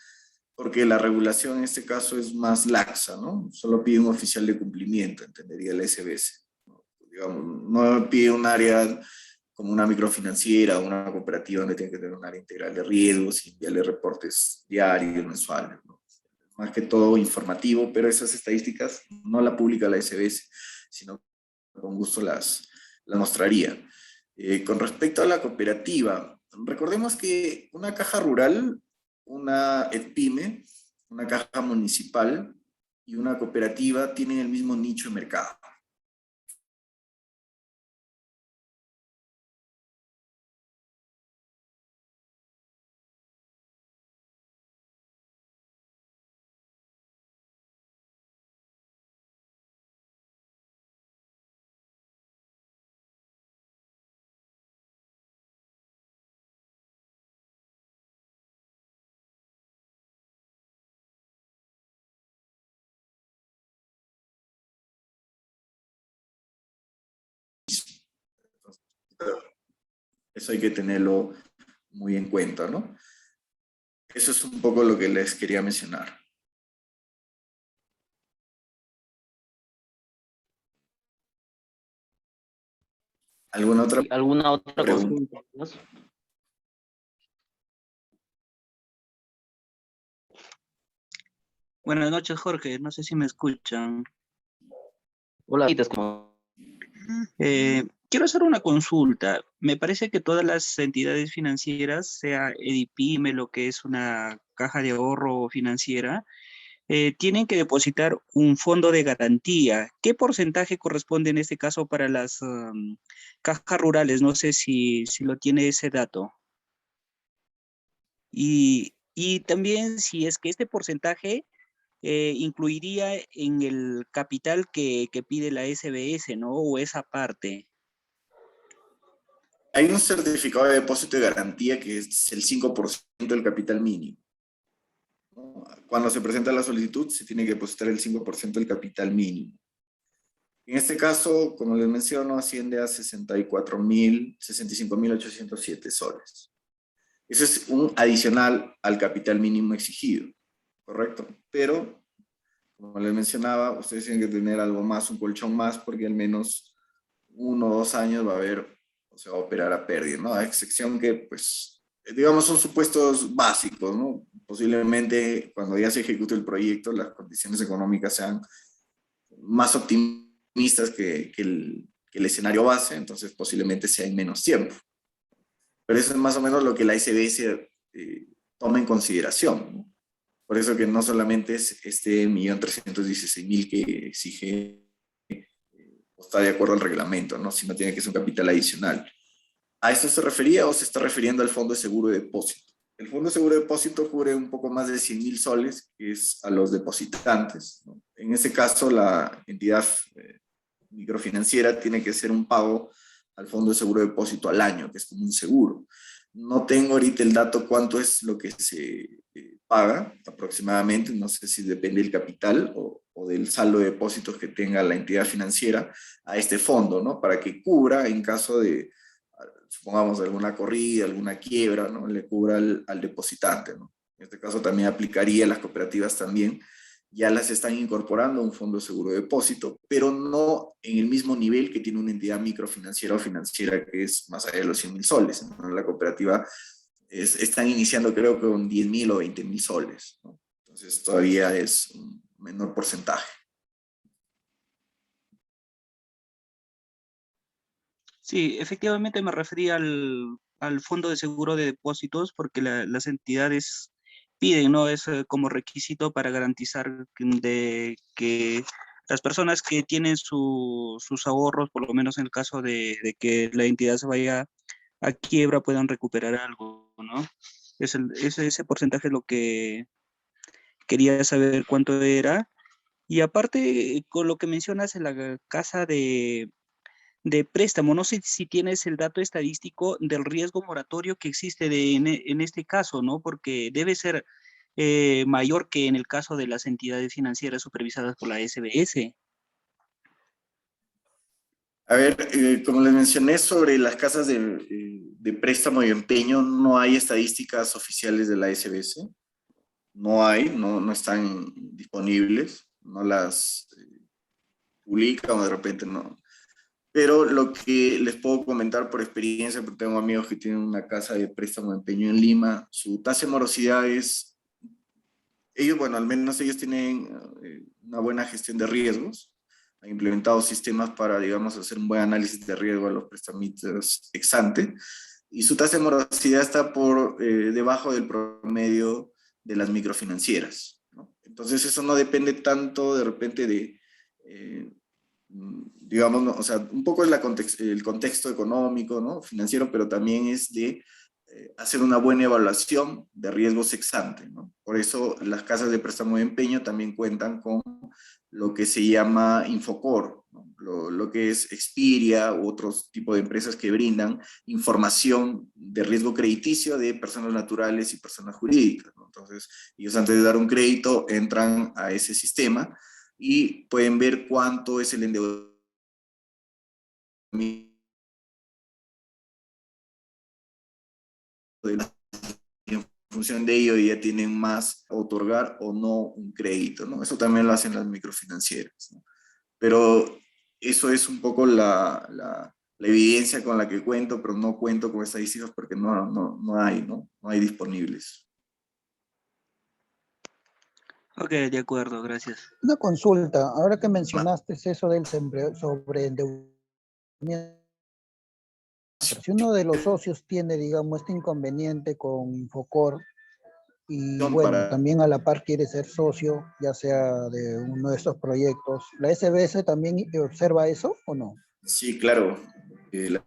porque la regulación en este caso es más laxa, ¿no? Solo pide un oficial de cumplimiento, entendería la SBS. ¿No? Digamos, no pide un área como una microfinanciera o una cooperativa donde tiene que tener un área integral de riesgos y enviarle reportes diarios, mensuales, ¿no? Más que todo informativo, pero esas estadísticas no la publica la SBS, sino que con gusto las mostraría. Con respecto a la cooperativa, recordemos que una caja rural, una EDPYME, una caja municipal y una cooperativa tienen el mismo nicho de mercado. Eso hay que tenerlo muy en cuenta, ¿no? Eso es un poco lo que les quería mencionar. ¿Alguna otra ¿Alguna otra pregunta? consulta? ¿No? Buenas noches, Jorge. No sé si me escuchan. Hola, Pitas, como Quiero hacer una consulta. Me parece que todas las entidades financieras, sea EDIPYME, lo que es una caja de ahorro financiera, tienen que depositar un fondo de garantía. ¿Qué porcentaje corresponde en este caso para las cajas rurales? No sé si lo tiene ese dato. Y también si es que este porcentaje incluiría en el capital que pide la SBS, ¿no? O esa parte. Hay un certificado de depósito de garantía que es el 5% del capital mínimo, ¿no? Cuando se presenta la solicitud, se tiene que depositar el 5% del capital mínimo. En este caso, como les menciono, asciende a 65.807 soles. Ese es un adicional al capital mínimo exigido, ¿correcto? Pero, como les mencionaba, ustedes tienen que tener algo más, un colchón más, porque al menos 1 o 2 años va a haber, o sea, va a operar a pérdida, ¿no? A excepción que, pues, digamos, son supuestos básicos, ¿no? Posiblemente cuando ya se ejecute el proyecto, las condiciones económicas sean más optimistas que el escenario base, entonces posiblemente sea en menos tiempo. Pero eso es más o menos lo que la SBS toma en consideración, ¿no? Por eso que no solamente es este 1.316.000 que exige o está de acuerdo al reglamento, ¿no? Sino tiene que ser un capital adicional. ¿A esto se refería o se está refiriendo al Fondo de Seguro de Depósito? El Fondo de Seguro de Depósito cubre un poco más de 100.000 soles, que es a los depositantes, ¿no? En ese caso, la entidad microfinanciera tiene que hacer un pago al Fondo de Seguro de Depósito al año, que es como un seguro. No tengo ahorita el dato cuánto es lo que se paga aproximadamente, no sé si depende del capital o del saldo de depósitos que tenga la entidad financiera a este fondo, ¿no? Para que cubra en caso de, supongamos, alguna corrida, alguna quiebra, ¿no? Le cubra al depositante, ¿no? En este caso también aplicaría a las cooperativas también, ya las están incorporando a un fondo de seguro de depósito, pero no en el mismo nivel que tiene una entidad microfinanciera o financiera que es más allá de los 100.000 soles, ¿no? La cooperativa están iniciando creo que con 10.000 o 20.000 soles, ¿no? Entonces todavía es un menor porcentaje. Sí, efectivamente me refería al fondo de seguro de depósitos porque las entidades piden, ¿no? Es como requisito para garantizar de que las personas que tienen sus ahorros, por lo menos en el caso de que la entidad se vaya a quiebra, puedan recuperar algo, ¿no? Ese porcentaje es lo que quería saber cuánto era. Y aparte, con lo que mencionas en la casa de préstamo. No sé si tienes el dato estadístico del riesgo moratorio que existe en este caso, ¿no? Porque debe ser mayor que en el caso de las entidades financieras supervisadas por la SBS. A ver, como les mencioné sobre las casas de préstamo y empeño, no hay estadísticas oficiales de la SBS, no hay, no están disponibles, no las publican o de repente no. Pero lo que les puedo comentar por experiencia, porque tengo amigos que tienen una casa de préstamo de empeño en Lima, su tasa de morosidad es, ellos, bueno, al menos ellos tienen una buena gestión de riesgos, han implementado sistemas para, digamos, hacer un buen análisis de riesgo a los prestamistas ex ante, y su tasa de morosidad está por debajo del promedio de las microfinancieras, ¿no? Entonces eso no depende tanto de repente de, digamos, ¿no? O sea, un poco es el contexto económico, ¿no? Financiero, pero también es de hacer una buena evaluación de riesgos ex ante, ¿no? Por eso las casas de préstamo de empeño también cuentan con lo que se llama Infocor, ¿no? Lo que es Expedia u otros tipos de empresas que brindan información de riesgo crediticio de personas naturales y personas jurídicas, ¿no? Entonces, ellos antes de dar un crédito entran a ese sistema y pueden ver cuánto es el endeudamiento de la, en función de ello ya tienen más a otorgar o no un crédito, ¿no? Eso también lo hacen las microfinancieras, ¿no? Pero eso es un poco la evidencia con la que cuento, pero no cuento con estadísticas porque no hay, ¿no? No hay disponibles. Ok, de acuerdo, gracias. Una consulta, ahora que mencionaste eso del sobre endeudamiento, si uno de los socios tiene, digamos, este inconveniente con Infocor y bueno, Para, también a la par quiere ser socio, ya sea de uno de estos proyectos, ¿la SBS también observa eso o no? sí, claro, la,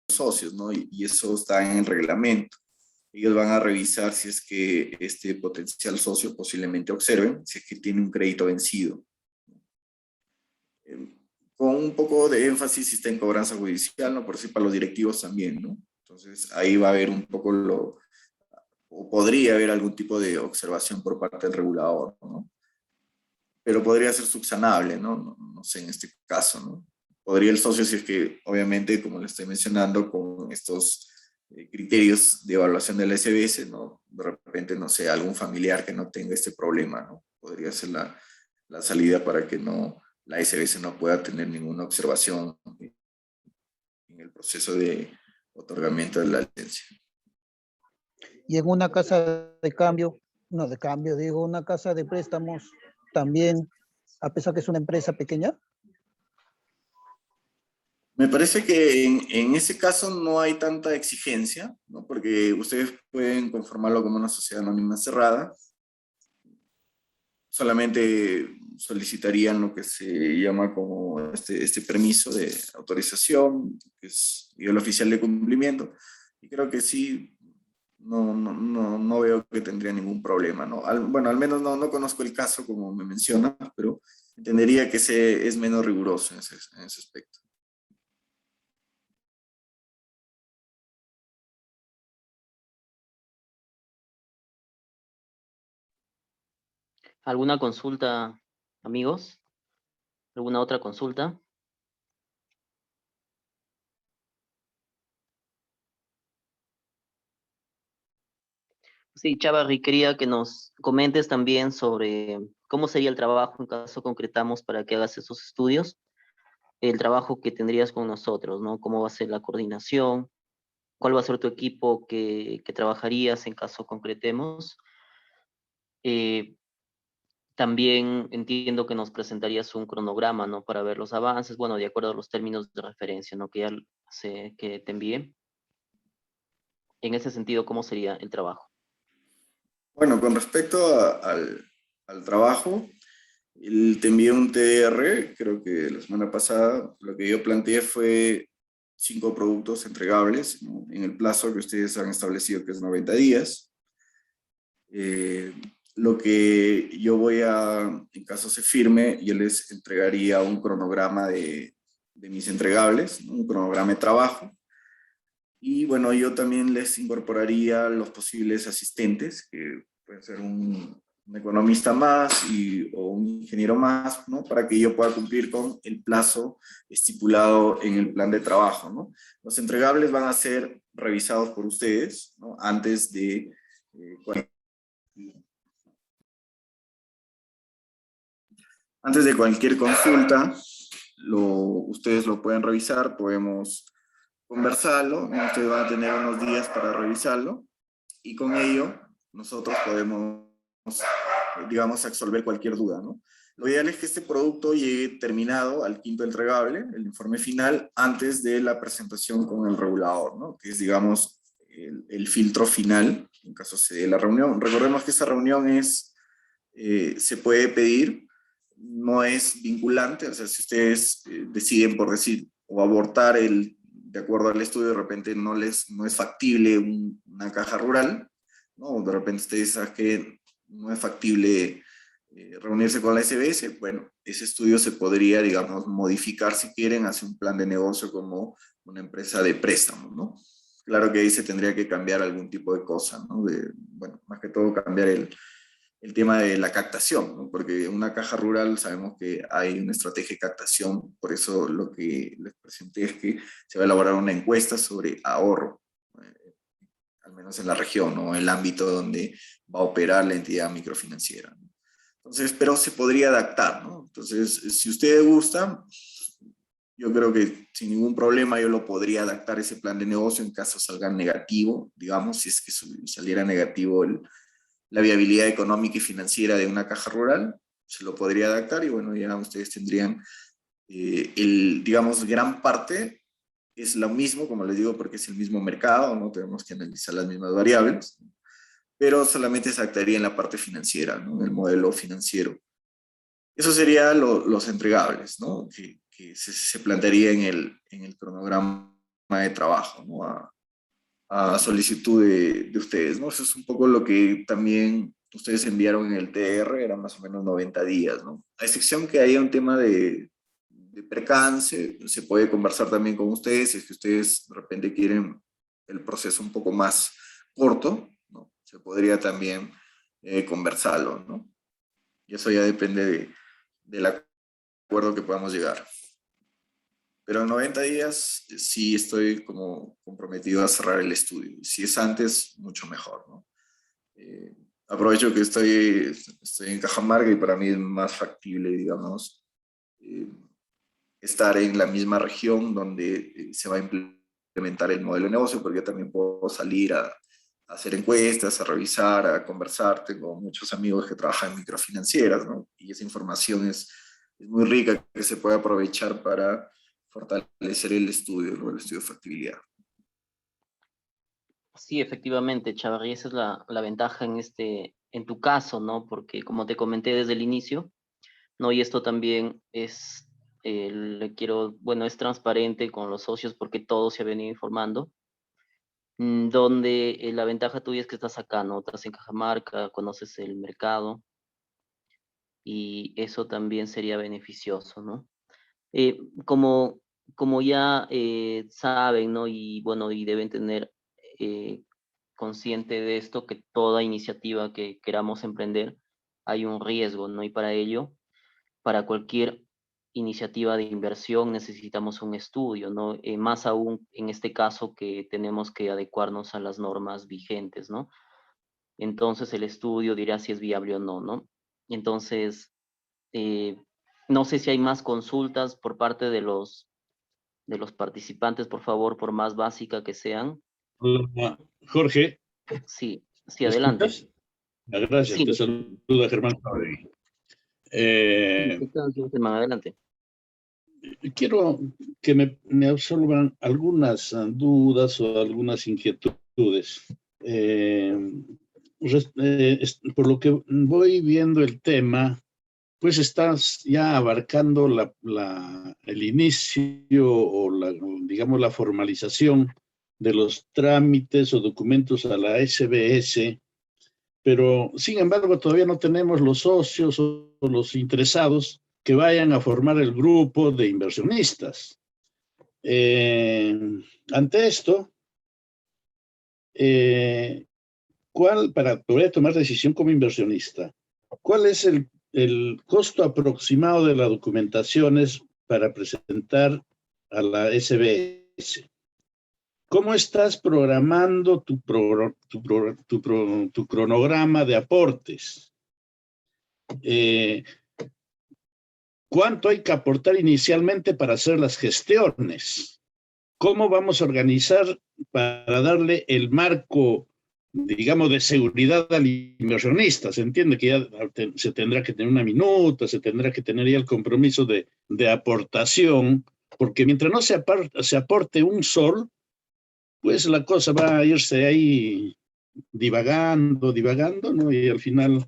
socios, ¿no? Y eso está en el reglamento. Ellos van a revisar si es que este potencial socio posiblemente observen, si es que tiene un crédito vencido. Con un poco de énfasis si está en cobranza judicial, ¿no? Por si para los directivos también, ¿no? Entonces ahí va a haber un poco o podría haber algún tipo de observación por parte del regulador, ¿no? Pero podría ser subsanable, ¿no? No sé en este caso, ¿no? Podría el socio, si es que, obviamente, como le estoy mencionando, con estos criterios de evaluación de la SBS, ¿no? De repente, no sé, algún familiar que no tenga este problema, ¿no? Podría ser la salida para que no, la SBS no pueda tener ninguna observación en el proceso de otorgamiento de la licencia. Y en una casa de cambio, no de cambio, digo, una casa de préstamos también, a pesar que es una empresa pequeña. Me parece que en ese caso no hay tanta exigencia, ¿no? Porque ustedes pueden conformarlo como una sociedad anónima cerrada, solamente solicitarían lo que se llama como este permiso de autorización, que es el oficial de cumplimiento, y creo que sí, no veo que tendría ningún problema, ¿no? Bueno, al menos no conozco el caso como me menciona, pero entendería que es menos riguroso en ese aspecto. ¿Alguna consulta, amigos? ¿Alguna otra consulta? Sí, Chavarri, quería que nos comentes también sobre cómo sería el trabajo en caso concretamos para que hagas esos estudios, el trabajo que tendrías con nosotros, ¿no? ¿Cómo va a ser la coordinación? ¿Cuál va a ser tu equipo que trabajarías en caso concretemos? Eh, También entiendo que nos presentarías un cronograma, ¿no? Para ver los avances, bueno, de acuerdo a los términos de referencia, ¿no? Que ya sé que te envié. En ese sentido, ¿cómo sería el trabajo? Bueno, con respecto al trabajo, te envié un TDR, creo que la semana pasada, lo que yo planteé fue 5 productos entregables, ¿no? En el plazo que ustedes han establecido, que es 90 días. Eh, lo que yo en caso se firme, yo les entregaría un cronograma de mis entregables, ¿no? Un cronograma de trabajo. Y bueno, yo también les incorporaría los posibles asistentes, que pueden ser un economista más o un ingeniero más, ¿no? Para que yo pueda cumplir con el plazo estipulado en el plan de trabajo, ¿no? Los entregables van a ser revisados por ustedes, ¿no? Eh, antes de cualquier consulta, ustedes lo pueden revisar, podemos conversarlo, ¿no? Ustedes van a tener unos días para revisarlo y con ello nosotros podemos, digamos, absolver cualquier duda, ¿no? Lo ideal es que este producto llegue terminado al quinto entregable, el informe final, antes de la presentación con el regulador, ¿no? Que es, digamos, el filtro final en caso se dé la reunión. Recordemos que esa reunión se puede pedir, no es vinculante, o sea, si ustedes deciden por decir o abortar de acuerdo al estudio, de repente no es factible una caja rural, ¿no? De repente ustedes saben que no es factible reunirse con la SBS, bueno, ese estudio se podría, digamos, modificar si quieren hacia un plan de negocio como una empresa de préstamos, ¿no? Claro que ahí se tendría que cambiar algún tipo de cosa, ¿no? Bueno, más que todo cambiar el tema de la captación, ¿no? Porque en una caja rural sabemos que hay una estrategia de captación, por eso lo que les presenté es que se va a elaborar una encuesta sobre ahorro, al menos en la región, ¿no? El ámbito donde va a operar la entidad microfinanciera, ¿no? Entonces, pero se podría adaptar, ¿no? Entonces, si ustedes gustan, yo creo que sin ningún problema yo lo podría adaptar ese plan de negocio en caso salga negativo, digamos, si es que saliera negativo la viabilidad económica y financiera de una caja rural, se lo podría adaptar y bueno, ya ustedes tendrían digamos, gran parte es lo mismo, como les digo, porque es el mismo mercado, no tenemos que analizar las mismas variables, pero solamente se adaptaría en la parte financiera, ¿no? En el modelo financiero. Eso serían los entregables, ¿no? Que se plantearía en el cronograma de trabajo, ¿no? A solicitud de ustedes, ¿no? Eso es un poco lo que también ustedes enviaron en el TR, eran más o menos 90 días, ¿no? A excepción que haya un tema de percance, se puede conversar también con ustedes, si es que ustedes de repente quieren el proceso un poco más corto, ¿no? Se podría también conversarlo, ¿no? Y eso ya depende del acuerdo que podamos llegar. Pero en 90 días sí estoy como comprometido a cerrar el estudio. Si es antes, mucho mejor, ¿no? Eh, Aprovecho que estoy en Cajamarca y para mí es más factible, digamos, eh, estar en la misma región donde se va a implementar el modelo de negocio, porque yo también puedo salir a hacer encuestas, a revisar, a conversar. Tengo muchos amigos que trabajan en microfinancieras, ¿no? Y esa información es muy rica que se puede aprovechar para fortalecer el estudio, ¿no? El estudio de factibilidad. Sí, efectivamente, Chavarri, esa es la ventaja en tu caso, ¿no? Porque como te comenté desde el inicio, ¿no? Y esto también bueno, es transparente con los socios porque todos se han venido informando, donde la ventaja tuya es que estás acá, ¿no? Estás en Cajamarca, conoces el mercado y eso también sería beneficioso, ¿no? Eh, como, como ya saben, ¿no? Y bueno, y deben tener eh, consciente de esto, que toda iniciativa que queramos emprender hay un riesgo, ¿no? Y para ello, para cualquier iniciativa de inversión necesitamos un estudio, ¿no? Más aún en este caso que tenemos que adecuarnos a las normas vigentes, ¿no? entonces el estudio dirá si es viable o no, ¿no? Entonces, no sé si hay más consultas por parte de los participantes, por favor, por más básica que sean. Hola, Jorge, Sí, sí, ¿me adelante. escuchas? Gracias, Sí, te saluda Germán Jauregui. ¿qué tal, señor Germán? Adelante. Quiero que me absorban algunas dudas o algunas inquietudes. Por lo que voy viendo el tema, pues estás ya abarcando el inicio o digamos, la formalización de los trámites o documentos a la SBS, pero sin embargo todavía no tenemos los socios o los interesados que vayan a formar el grupo de inversionistas. Eh, Ante esto, para poder tomar decisión como inversionista, ¿cuál es el costo aproximado de las documentaciones para presentar a la SBS? ¿Cómo estás programando tu cronograma de aportes? ¿Cuánto hay que aportar inicialmente para hacer las gestiones? ¿Cómo vamos a organizar para darle el marco, digamos, de seguridad al inversionista? Se entiende que ya se tendrá que tener una minuta, se tendrá que tener ya el compromiso de aportación, porque mientras no se aporte un sol, pues la cosa va a irse ahí divagando, ¿no? Y al final,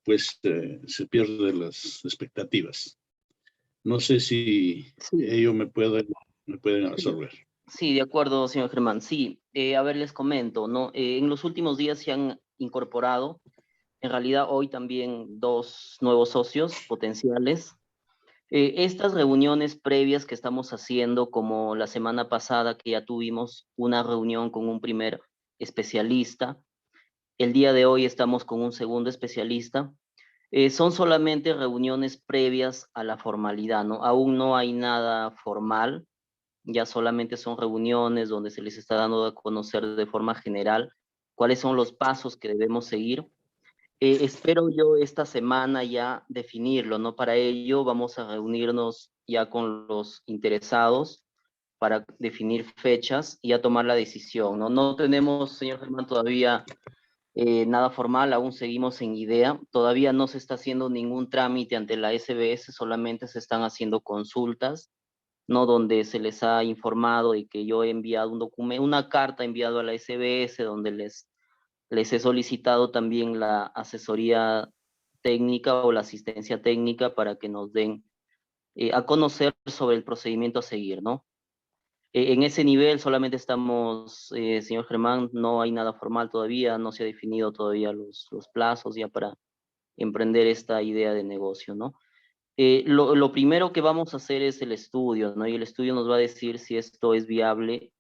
pues se pierden las expectativas. No sé si Sí, ellos me pueden absorber. sí, de acuerdo, señor Germán. Sí, a ver, les comento, ¿no? En los últimos días se han incorporado, en realidad hoy también, dos nuevos socios potenciales. Estas reuniones previas que estamos haciendo, como la semana pasada que ya tuvimos una reunión con un primer especialista, el día de hoy estamos con un segundo especialista. Son solamente reuniones previas a la formalidad, ¿no? Aún no hay nada formal, ya solamente son reuniones donde se les está dando a conocer de forma general cuáles son los pasos que debemos seguir. Espero yo esta semana ya definirlo, ¿no? Para ello vamos a reunirnos ya con los interesados para definir fechas y ya tomar la decisión, ¿no? No tenemos, señor Germán, todavía nada formal, aún seguimos en idea. Todavía no se está haciendo ningún trámite ante la SBS, solamente se están haciendo consultas, ¿no? Donde se les ha informado de que yo he enviado un documento, una carta enviado a la SBS donde les he solicitado también la asesoría técnica o la asistencia técnica para que nos den a conocer sobre el procedimiento a seguir, ¿no? En ese nivel solamente estamos, señor Germán, no hay nada formal todavía, no se ha definido todavía los plazos ya para emprender esta idea de negocio, ¿no? Lo primero que vamos a hacer es el estudio, ¿no? Y el estudio nos va a decir si esto es viable,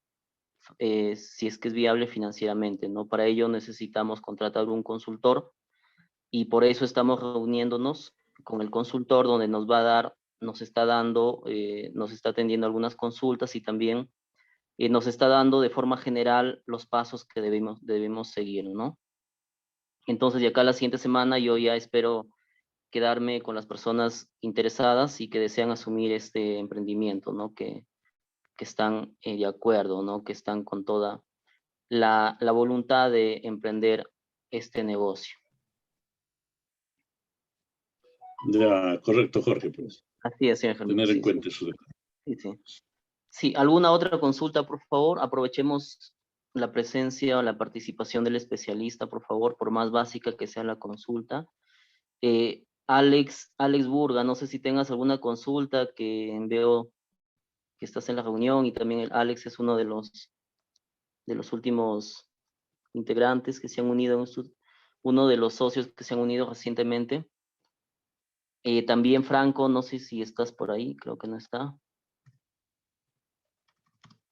si es que es viable financieramente, ¿no? Para ello necesitamos contratar un consultor y por eso estamos reuniéndonos con el consultor donde nos va a dar, nos está dando, nos está atendiendo algunas consultas y también nos está dando de forma general los pasos que debemos seguir, ¿no? Entonces, de acá a la siguiente semana yo ya espero quedarme con las personas interesadas y que desean asumir este emprendimiento, ¿no? Que están de acuerdo, ¿no? Que están con toda la voluntad de emprender este negocio. Ya, correcto, Jorge, pues. Así es, señor Germán. Tener en Sí, sí, cuenta eso. sí, sí. Sí, ¿alguna otra consulta, por favor? Aprovechemos la presencia o la participación del especialista, por favor, por más básica que sea la consulta. Alex Burga, no sé si tengas alguna consulta, que veo que estás en la reunión y también el Alex es uno de los últimos integrantes que se han unido, uno de los socios que se han unido recientemente. También Franco, no sé si estás por ahí, creo que no está.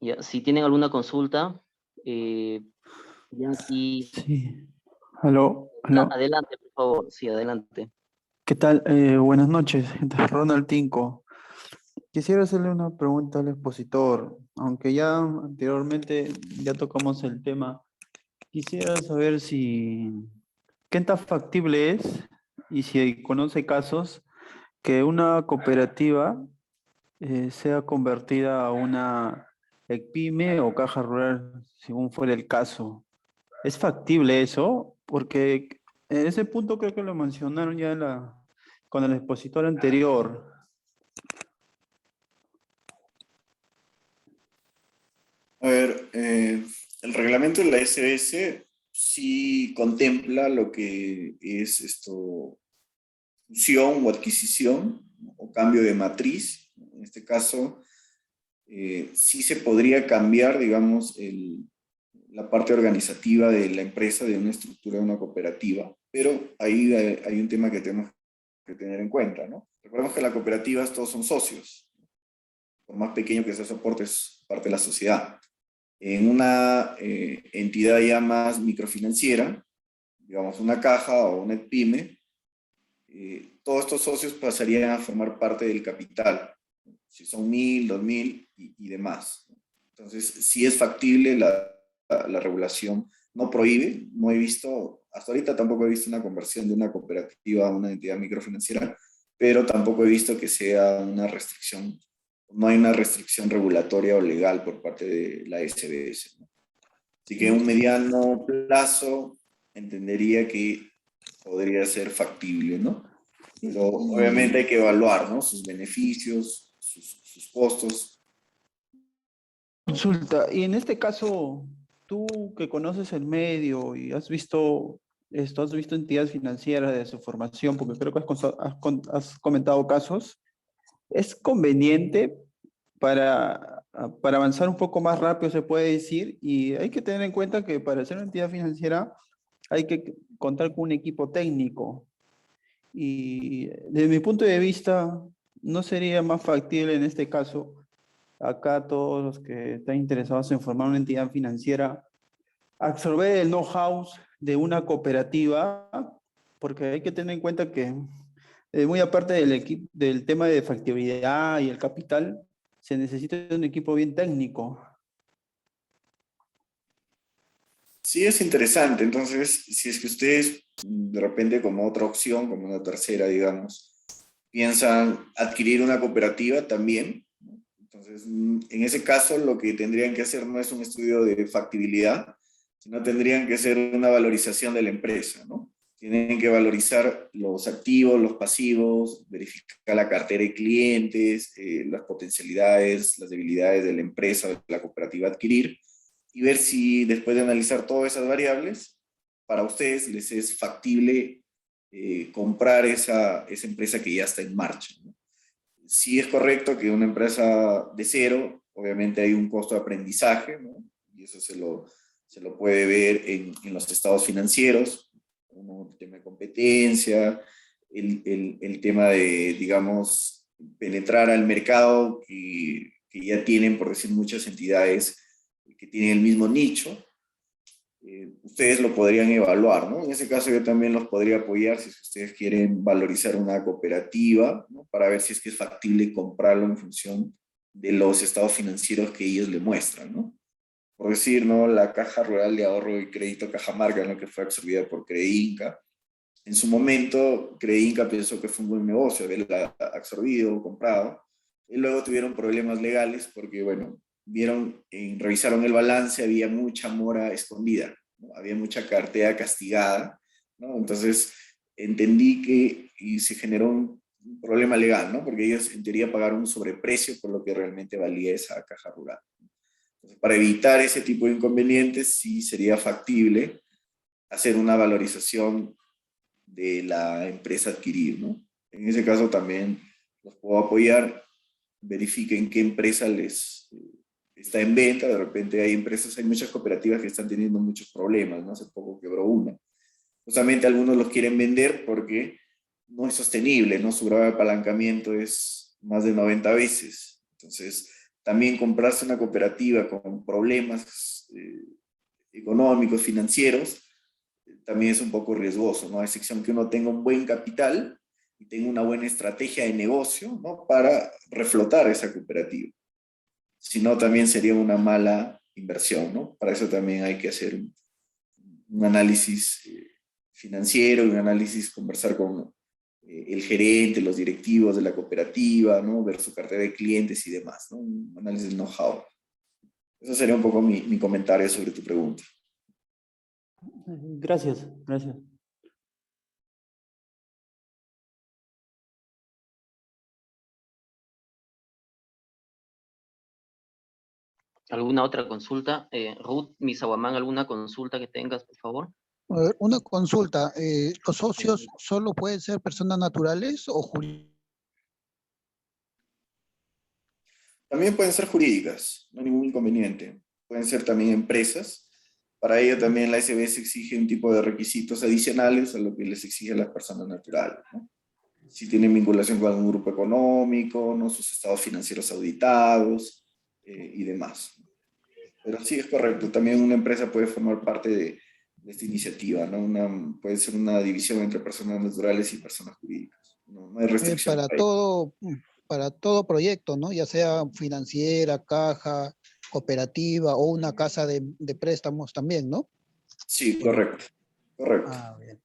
Ya, si tienen alguna consulta, ya aquí, Sí. Aló. adelante, por favor, sí, adelante. ¿Qué tal? Buenas noches, Ronald Tinco. Quisiera hacerle una pregunta al expositor, aunque ya anteriormente ya tocamos el tema. Quisiera saber si ¿qué tan factible es, y si conoce casos, que una cooperativa sea convertida a una ECPYME o caja rural, según fuera el caso? ¿Es factible eso? Porque en ese punto creo que lo mencionaron ya con el expositor anterior. A ver, el reglamento de la SBS sí contempla lo que es esto, fusión o adquisición o cambio de matriz. En este caso, sí se podría cambiar, digamos, la parte organizativa de la empresa de una estructura de una cooperativa, pero ahí hay un tema que tenemos que tener en cuenta, ¿no? Recordemos que las cooperativas todos son socios, por más pequeño que sea su aporte, es parte de la sociedad. En una entidad ya más microfinanciera, digamos una caja o una pyme, todos estos socios pasarían a formar parte del capital, si son 1.000, 2.000 y demás. Entonces, sí es factible, la regulación no prohíbe, no he visto, hasta ahorita tampoco he visto una conversión de una cooperativa a una entidad microfinanciera, pero tampoco he visto que sea una restricción, no hay una restricción regulatoria o legal por parte de la SBS, ¿no? Así que en un mediano plazo entendería que podría ser factible, ¿no? Pero obviamente hay que evaluar, ¿no? Sus beneficios, sus costos. Consulta, y en este caso, tú que conoces el medio y has visto esto, has visto entidades financieras de su formación, porque creo que has comentado casos, ¿es conveniente para avanzar un poco más rápido, se puede decir? Y hay que tener en cuenta que para ser una entidad financiera hay que contar con un equipo técnico. Y desde mi punto de vista, ¿no sería más factible en este caso, acá todos los que están interesados en formar una entidad financiera, absorber el know-how de una cooperativa? Porque hay que tener en cuenta que, muy aparte del tema de factibilidad y el capital, se necesita un equipo bien técnico. Sí, es interesante. Entonces, si es que ustedes, de repente, como otra opción, como una tercera, digamos, piensan adquirir una cooperativa también, ¿no? Entonces, en ese caso, lo que tendrían que hacer no es un estudio de factibilidad, sino tendrían que hacer una valorización de la empresa, ¿no? Tienen que valorizar los activos, los pasivos, verificar la cartera de clientes, las potencialidades, las debilidades de la empresa, de la cooperativa a adquirir, y ver si después de analizar todas esas variables, para ustedes les es factible comprar esa empresa que ya está en marcha, ¿no? Sí es correcto que una empresa de cero, obviamente hay un costo de aprendizaje, ¿no? Y eso se lo puede ver en los estados financieros, ¿no? El tema de competencia, el tema de, digamos, penetrar al mercado que ya tienen, por decir, muchas entidades que tienen el mismo nicho. Ustedes lo podrían evaluar, ¿no? En ese caso yo también los podría apoyar si ustedes quieren valorizar una cooperativa, ¿no? Para ver si es que es factible comprarlo en función de los estados financieros que ellos le muestran, ¿no? Por decir, ¿no? La Caja Rural de Ahorro y Crédito Cajamarca, ¿no? Que fue absorbida por Creinca. En su momento, Creinca pensó que fue un buen negocio haberla absorbido o comprado, y luego tuvieron problemas legales porque, bueno, revisaron el balance, había mucha mora escondida, ¿no? Había mucha cartera castigada, ¿no? Entonces entendí y se generó un problema legal, ¿no? Porque ellos en teoría pagaron un sobreprecio por lo que realmente valía esa caja rural. Entonces, para evitar ese tipo de inconvenientes, sí sería factible hacer una valorización de la empresa a adquirir, ¿no? En ese caso también los puedo apoyar, verifiquen qué empresa les está en venta. De repente hay muchas cooperativas que están teniendo muchos problemas, ¿no? Hace poco quebró una. Justamente algunos los quieren vender porque no es sostenible, ¿no? Su grado de apalancamiento es más de 90 veces. Entonces, también comprarse una cooperativa con problemas económicos, financieros, también es un poco riesgoso, ¿no? A excepción que uno tenga un buen capital y tenga una buena estrategia de negocio, ¿no? Para reflotar esa cooperativa. Si no, también sería una mala inversión, ¿no? Para eso también hay que hacer un análisis financiero y un análisis, conversar con el gerente, los directivos de la cooperativa, ¿no? Ver su cartera de clientes y demás, ¿no? Un análisis de know-how. Eso sería un poco mi comentario sobre tu pregunta. Gracias, gracias. ¿Alguna otra consulta? Ruth Misahuamán, ¿alguna consulta que tengas, por favor? A ver, una consulta. ¿Los socios solo pueden ser personas naturales o jurídicas? También pueden ser jurídicas, no hay ningún inconveniente. Pueden ser también empresas. Para ello también la SBS exige un tipo de requisitos adicionales a lo que les exige a las personas naturales, ¿no? Si tienen vinculación con algún grupo económico, ¿no? Sus estados financieros auditados y demás. Pero sí es correcto, también una empresa puede formar parte de esta iniciativa, ¿no? Puede ser una división entre personas naturales y personas jurídicas. No hay restricción. Para todo proyecto, ¿no? Ya sea financiera, caja, cooperativa o una casa de préstamos también, ¿no? Sí, correcto, correcto. Ah, bien.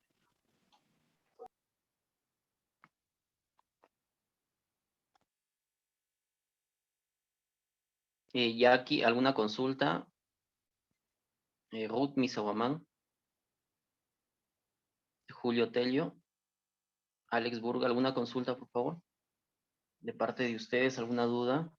Jackie, ¿alguna consulta? Ruth Misahuamán. Julio Tello. Alex Burga, ¿alguna consulta, por favor? De parte de ustedes, ¿alguna duda?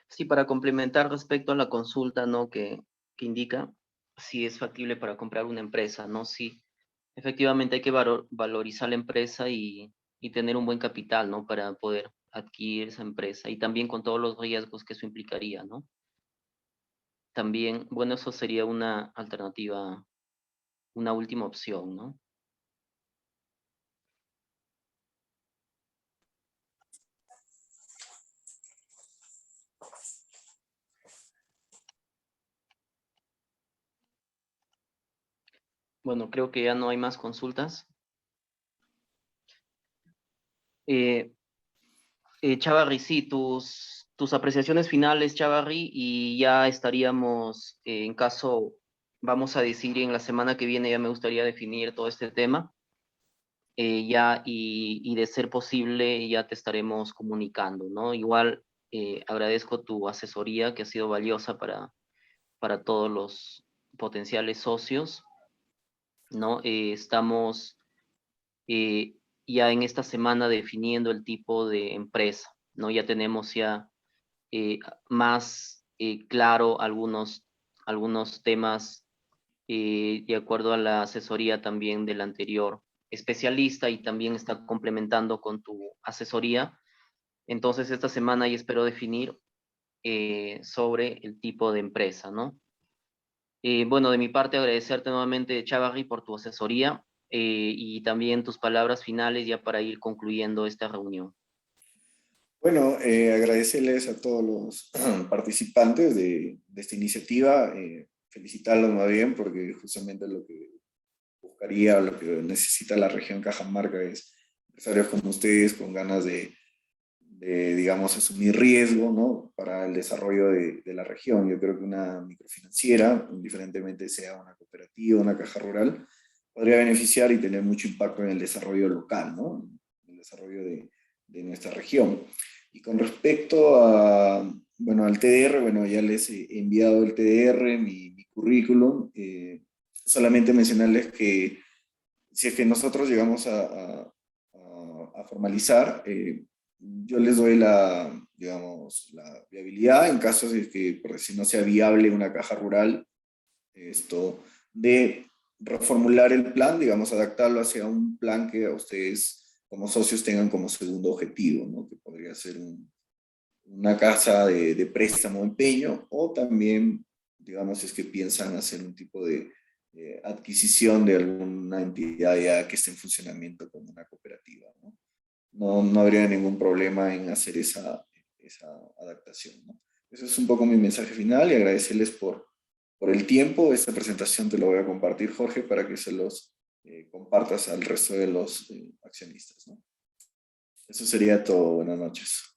Sí, para complementar respecto a la consulta, ¿no? Que indica si es factible para comprar una empresa, ¿no? Sí, efectivamente hay que valorizar la empresa y tener un buen capital, ¿no? Para poder adquirir esa empresa y también con todos los riesgos que eso implicaría, ¿no? También, bueno, eso sería una alternativa, una última opción, ¿no? Bueno, creo que ya no hay más consultas. Chavarri, sí, tus apreciaciones finales, Chavarri, y ya estaríamos, en caso, vamos a decir en la semana que viene, ya me gustaría definir todo este tema, ya, y de ser posible, ya te estaremos comunicando, ¿no? Igual, agradezco tu asesoría, que ha sido valiosa para todos los potenciales socios, ¿no? Estamos ya en esta semana definiendo el tipo de empresa, ¿no? Ya tenemos ya más claro algunos temas de acuerdo a la asesoría también del anterior especialista y también está complementando con tu asesoría. Entonces esta semana ya espero definir sobre el tipo de empresa, ¿no? Bueno, de mi parte agradecerte nuevamente, Chavarri, por tu asesoría y también tus palabras finales ya para ir concluyendo esta reunión. Bueno, agradecerles a todos los participantes de esta iniciativa, felicitarlos más bien porque justamente lo que buscaría, lo que necesita la región Cajamarca es empresarios como ustedes con ganas de digamos, asumir riesgo, ¿no? Para el desarrollo de la región. Yo creo que una microfinanciera, indiferentemente sea una cooperativa, una caja rural, podría beneficiar y tener mucho impacto en el desarrollo local, ¿no? En el desarrollo de nuestra región. Y con respecto a, bueno, al TDR, bueno, ya les he enviado el TDR, mi currículum. Solamente mencionarles que si es que nosotros llegamos a formalizar, yo les doy digamos, la viabilidad en caso de que, por si no sea viable una caja rural, de reformular el plan, digamos, adaptarlo hacia un plan que a ustedes como socios tengan como segundo objetivo, ¿no? Que podría ser una casa de préstamo empeño o también, digamos, si es que piensan hacer un tipo de adquisición de alguna entidad ya que esté en funcionamiento como una cooperativa, ¿no? No habría ningún problema en hacer esa adaptación, ¿no? Ese es un poco mi mensaje final y agradecerles por el tiempo. Esta presentación te lo voy a compartir, Jorge, para que se los compartas al resto de los accionistas, ¿no? Eso sería todo. Buenas noches.